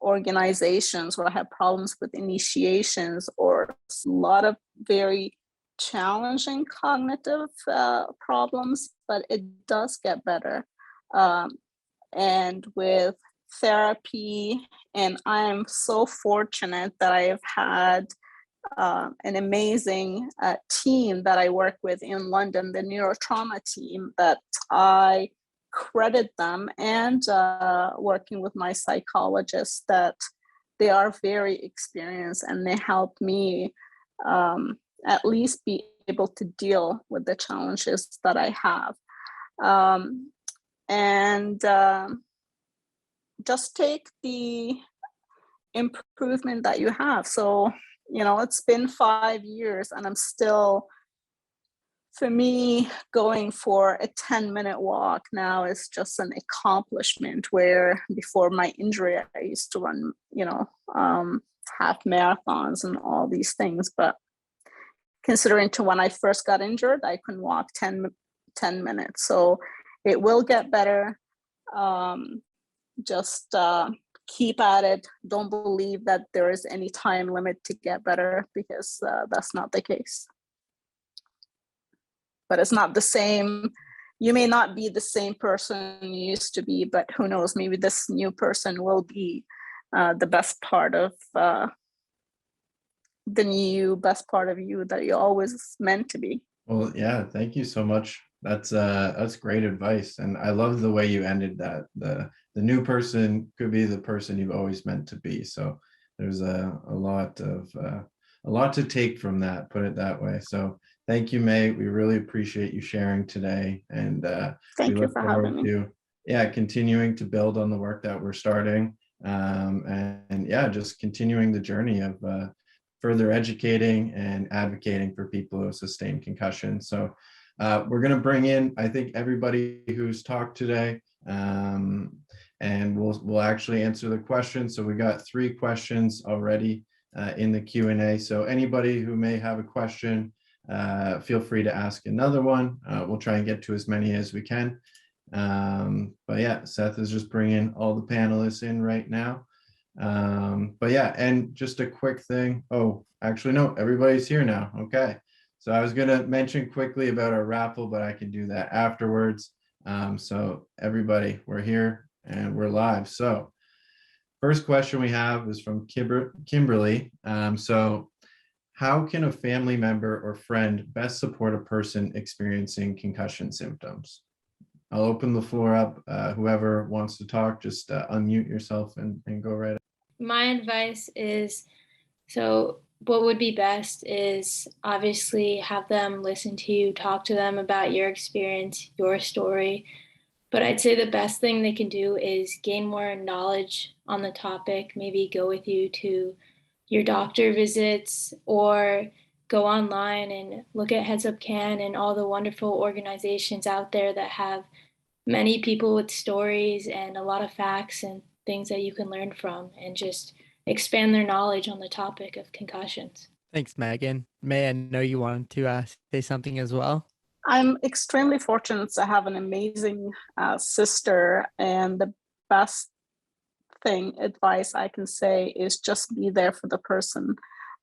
H: organizations where I have problems with initiations, or a lot of very challenging cognitive problems, but it does get better. And with therapy, and I am so fortunate that I have had an amazing team that I work with in London, the neurotrauma team, that I credit them, and working with my psychologist, that they are very experienced, and they help me at least be able to deal with the challenges that I have. And just take the improvement that you have. So, it's been 5 years, and I'm still, for me, going for a 10-minute walk now is just an accomplishment, where before my injury, I used to run, half marathons and all these things. But considering to when I first got injured, I couldn't walk 10 minutes. So it will get better. Just keep at it. Don't believe that there is any time limit to get better, because that's not the case. But it's not the same. You may not be the same person you used to be, but who knows, maybe this new person will be the best part of best part of you that you always meant to be.
B: Well, yeah, thank you so much. That's great advice. And I love the way you ended that. The new person could be the person you've always meant to be. So there's a lot to take from that, put it that way. So thank you, May. We really appreciate you sharing today, and we
H: Thank you
B: look
H: for
B: forward
H: having me.
B: to continuing to build on the work that we're starting, and just continuing the journey of further educating and advocating for people who have sustained concussion. So we're going to bring in, I think, everybody who's talked today, and we'll actually answer the questions. So we got 3 questions already in the Q&A. So anybody who may have a question, feel free to ask another one. We'll try and get to as many as we can. But yeah, Seth is just bringing all the panelists in right now. But yeah, and just a quick thing. Oh, actually, no, everybody's here now. Okay. So I was going to mention quickly about our raffle, but I can do that afterwards. So everybody, we're here and we're live. So first question we have is from Kimberly. So how can a family member or friend best support a person experiencing concussion symptoms? I'll open the floor up. Whoever wants to talk, just unmute yourself and go right ahead.
G: My advice is, so what would be best is obviously have them listen to you, talk to them about your experience, your story. But I'd say the best thing they can do is gain more knowledge on the topic, maybe go with you to your doctor visits or go online and look at HeadsupCAN and all the wonderful organizations out there that have many people with stories and a lot of facts and things that you can learn from, and just expand their knowledge on the topic of concussions.
A: Thanks, Megan. May, I know you wanted to say something as well.
H: I'm extremely fortunate to have an amazing sister, and the best advice I can say is just be there for the person.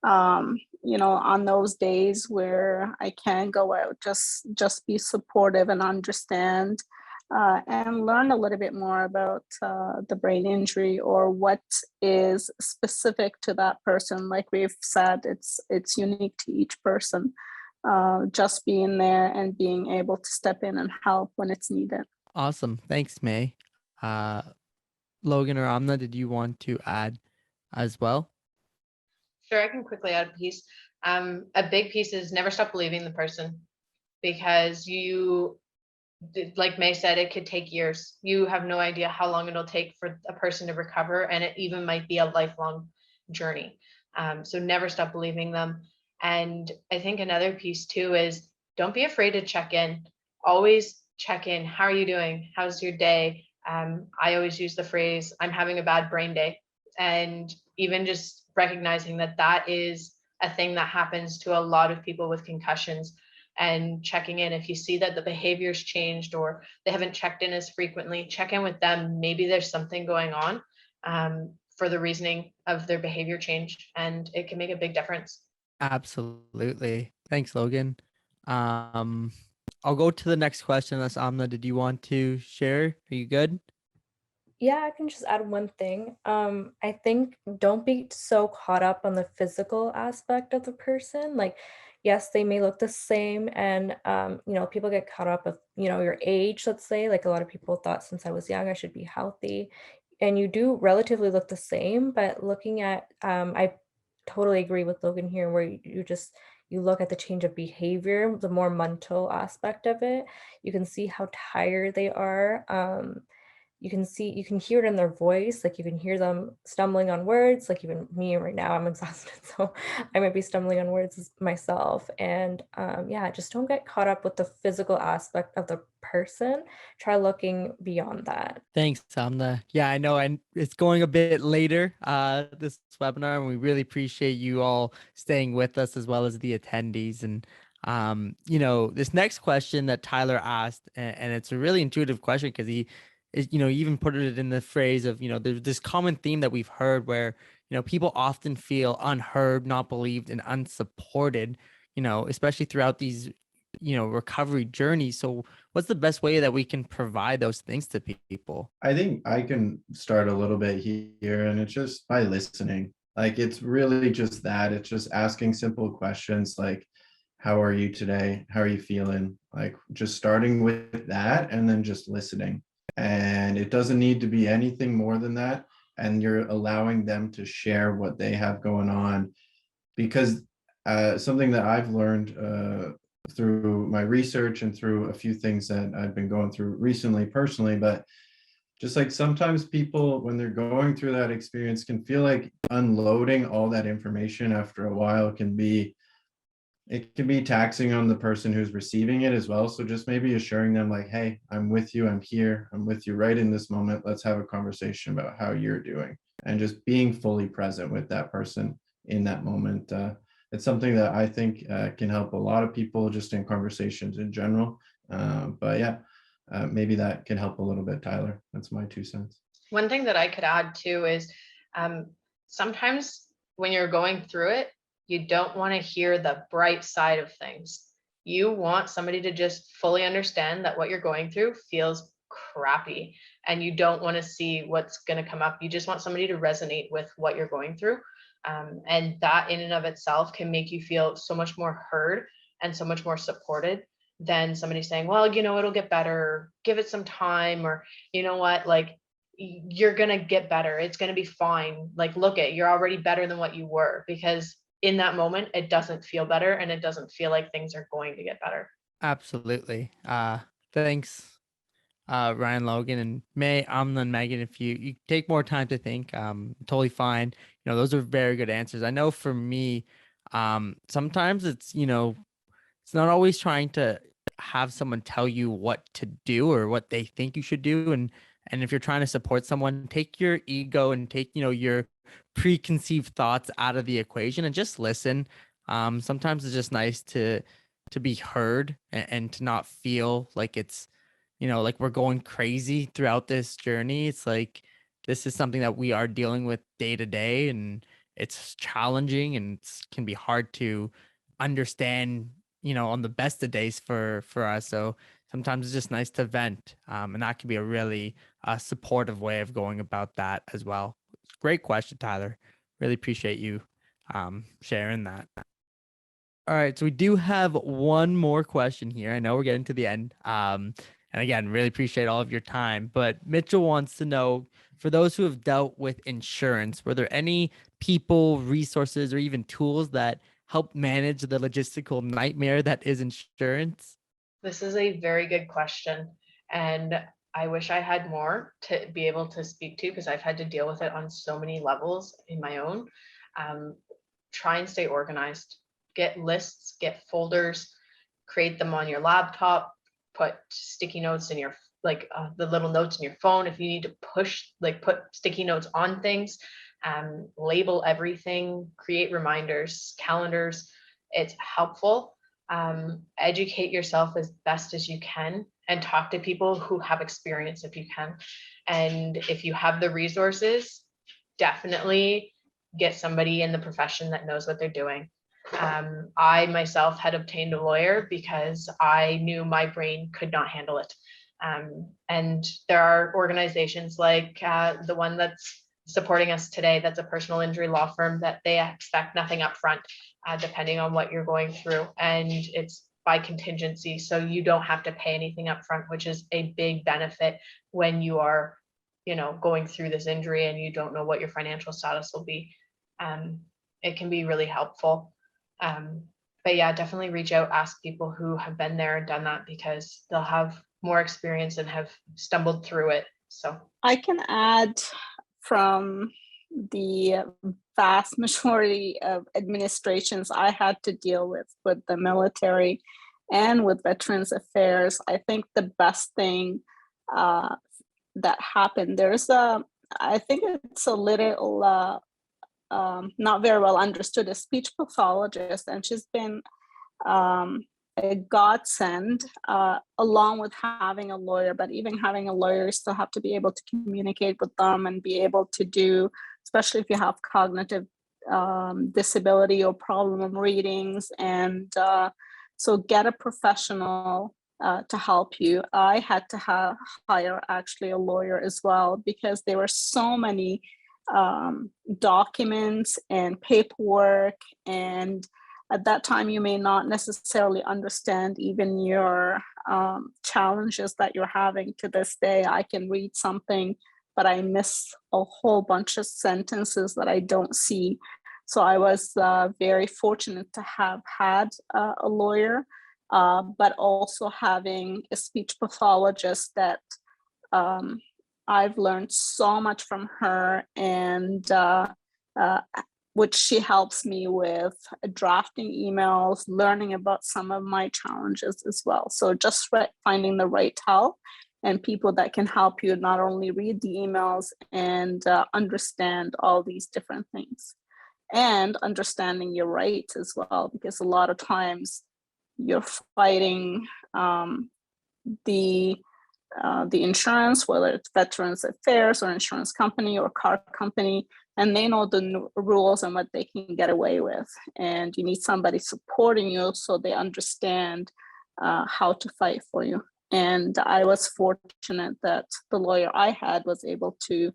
H: On those days where I can't go out, just be supportive and understand, and learn a little bit more about the brain injury or what is specific to that person. Like we've said, it's unique to each person. Just being there and being able to step in and help when it's needed.
A: Awesome. Thanks, May. Logan or Amna, did you want to add as well?
C: Sure, I can quickly add a piece. A big piece is never stop believing the person, because like May said, it could take years. You have no idea how long it'll take for a person to recover, and it even might be a lifelong journey. So never stop believing them. And I think another piece too is don't be afraid to check in. Always check in. How are you doing? How's your day? I always use the phrase, I'm having a bad brain day. And even just recognizing that is a thing that happens to a lot of people with concussions, and checking in. If you see that the behavior's changed or they haven't checked in as frequently, check in with them. Maybe there's something going on for the reasoning of their behavior change, and it can make a big difference.
A: Absolutely. Thanks, Logan. I'll go to the next question. Unless Amna, did you want to share? Are you good?
F: Yeah, I can just add one thing. I think don't be so caught up on the physical aspect of the person. Like, yes, they may look the same, and people get caught up with your age. Let's say, like a lot of people thought since I was young I should be healthy, and you do relatively look the same. But looking at, I totally agree with Logan here, where you look at the change of behavior, the more mental aspect of it. You can see how tired they are. You can hear it in their voice, like you can hear them stumbling on words, like even me right now, I'm exhausted, so I might be stumbling on words myself. And just don't get caught up with the physical aspect of the person. Try looking beyond that.
A: Thanks, Amna. Yeah, I know, and it's going a bit later, this webinar, and we really appreciate you all staying with us as well as the attendees. And this next question that Tyler asked, and it's a really intuitive question because he even put it in the phrase of, there's this common theme that we've heard where, people often feel unheard, not believed, and unsupported, especially throughout these, recovery journeys. So what's the best way that we can provide those things to people?
B: I think I can start a little bit here, and it's just by listening. Like, it's really just that. It's just asking simple questions like, how are you today? How are you feeling? Like, just starting with that and then just listening. And it doesn't need to be anything more than that. and you're allowing them to share what they have going on. Because something that I've learned through my research and through a few things that I've been going through recently personally, but just like sometimes people, when they're going through that experience, can feel like unloading all that information after a while it can be taxing on the person who's receiving it as well. So just maybe assuring them like, hey, I'm with you, I'm here, I'm with you right in this moment. Let's have a conversation about how you're doing, and just being fully present with that person in that moment. It's something that I think can help a lot of people just in conversations in general. But yeah, maybe that can help a little bit, Tyler. That's my 2 cents.
C: One thing that I could add too is sometimes when you're going through it, you don't want to hear the bright side of things. You want somebody to just fully understand that what you're going through feels crappy, and you don't want to see what's going to come up. You just want somebody to resonate with what you're going through. And that in and of itself can make you feel so much more heard and so much more supported than somebody saying, well, you know, it'll get better, give it some time, or you know what, like, you're going to get better. It's going to be fine. Like, look at, you're already better than what you were, because in that moment, it doesn't feel better, and it doesn't feel like things are going to get better.
A: Absolutely. Thanks, Ryan, Logan, and May, Amna, and Megan. If you take more time to think, totally fine. You know, those are very good answers. I know for me, sometimes it's, you know, it's not always trying to have someone tell you what to do or what they think you should do. And if you're trying to support someone, take your ego and take, you know, your preconceived thoughts out of the equation and just listen. Sometimes it's just nice to be heard and to not feel like it's, you know, like we're going crazy throughout this journey. It's like this is something that we are dealing with day to day, and it's challenging and can be hard to understand, you know, on the best of days for us. So sometimes it's just nice to vent, and that can be a really supportive way of going about that as well. Great question, Tyler. Really appreciate you sharing that. All right, so we do have one more question here. I know we're getting to the end. And again, really appreciate all of your time. But Mitchell wants to know, for those who have dealt with insurance, were there any people, resources, or even tools that help manage the logistical nightmare that is insurance?
C: This is a very good question, and I wish I had more to be able to speak to, because I've had to deal with it on so many levels in my own. Try and stay organized. Get lists, get folders, create them on your laptop, put sticky notes in your, like the little notes in your phone. If you need to put sticky notes on things, label everything, create reminders, calendars. It's helpful. Educate yourself as best as you can, and talk to people who have experience if you can. And if you have the resources, definitely get somebody in the profession that knows what they're doing. I myself had obtained a lawyer because I knew my brain could not handle it. And there are organizations like the one that's supporting us today, that's a personal injury law firm, that they expect nothing up front, depending on what you're going through. And it's by contingency, so you don't have to pay anything up front, which is a big benefit when you are, you know, going through this injury and you don't know what your financial status will be. It can be really helpful. But yeah, definitely reach out, ask people who have been there and done that, because they'll have more experience and have stumbled through it. So
H: I can add, from the vast majority of administrations I had to deal with the military and with Veterans Affairs, I think the best thing that happened, I think it's a little not very well understood, a speech pathologist, and she's been a godsend, along with having a lawyer. But even having a lawyer, you still have to be able to communicate with them and be able to do, especially if you have cognitive disability or problem readings. And so get a professional to help you. I had to hire actually a lawyer as well, because there were so many documents and paperwork, and at that time you may not necessarily understand even your challenges that you're having. To this day, I can read something but I miss a whole bunch of sentences that I don't see. So I was very fortunate to have had a lawyer, but also having a speech pathologist that I've learned so much from her, and which she helps me with drafting emails, learning about some of my challenges as well. So just finding the right help and people that can help you not only read the emails and understand all these different things, and understanding your rights as well, because a lot of times you're fighting the insurance, whether it's Veterans Affairs or insurance company or car company, and they know the rules and what they can get away with. And you need somebody supporting you so they understand how to fight for you. And I was fortunate that the lawyer I had was able to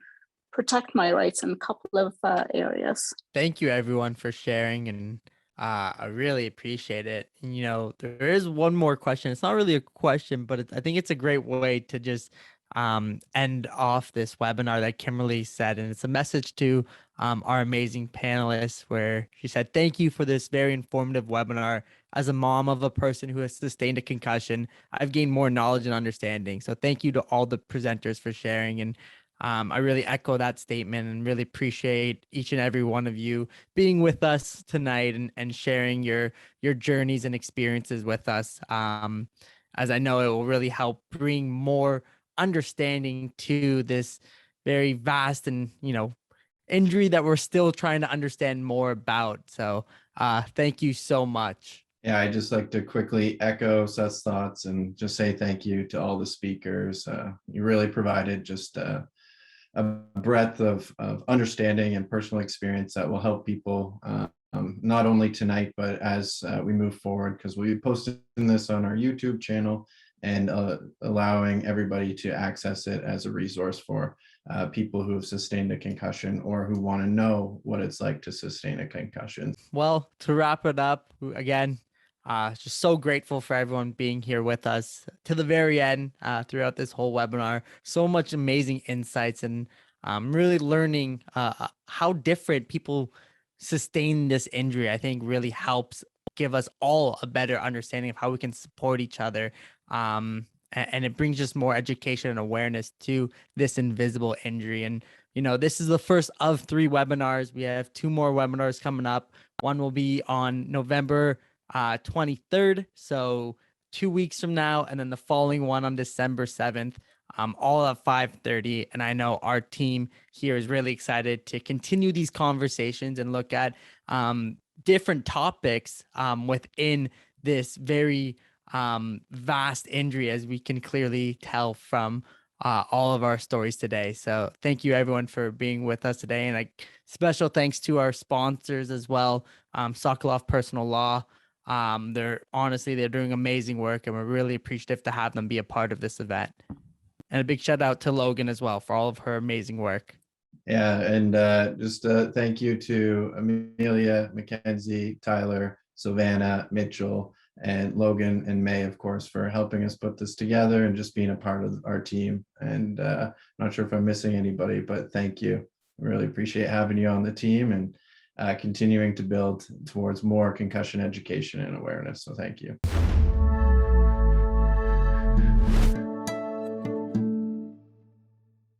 H: protect my rights in a couple of areas.
A: Thank you everyone for sharing, and I really appreciate it. And, you know, there is one more question. It's not really a question, but I think it's a great way to just end off this webinar that Kimberly said. And it's a message to our amazing panelists where she said, thank you for this very informative webinar. As a mom of a person who has sustained a concussion, I've gained more knowledge and understanding. So thank you to all the presenters for sharing. And I really echo that statement and really appreciate each and every one of you being with us tonight and sharing your journeys and experiences with us, as I know it will really help bring more understanding to this very vast and, you know, injury that we're still trying to understand more about. So thank you so much.
B: Yeah, I just like to quickly echo Seth's thoughts and just say thank you to all the speakers. You really provided just a breadth of understanding and personal experience that will help people not only tonight, but as we move forward, because we'll be posting this on our YouTube channel and allowing everybody to access it as a resource for people who have sustained a concussion or who want to know what it's like to sustain a concussion.
A: Well, to wrap it up, again, just so grateful for everyone being here with us to the very end throughout this whole webinar. So much amazing insights, and really learning how different people sustain this injury. I think really helps give us all a better understanding of how we can support each other. And it brings just more education and awareness to this invisible injury. And, you know, this is the first of 3 webinars. We have 2 more webinars coming up. One will be on November 23rd, so 2 weeks from now, and then the following one on December 7th, all at 5:30. And I know our team here is really excited to continue these conversations and look at different topics within this very vast injury, as we can clearly tell from all of our stories today. So thank you everyone for being with us today, and special thanks to our sponsors as well, Sokoloff Personal Law. They're doing amazing work, and we're really appreciative to have them be a part of this event. And a big shout out to Logan as well for all of her amazing work.
B: Yeah, and just thank you to Amelia, Mackenzie, Tyler, Savannah, Mitchell, and Logan and May, of course, for helping us put this together and just being a part of our team. And not sure if I'm missing anybody, but thank you. Really appreciate having you on the team and continuing to build towards more concussion education and awareness. So thank you.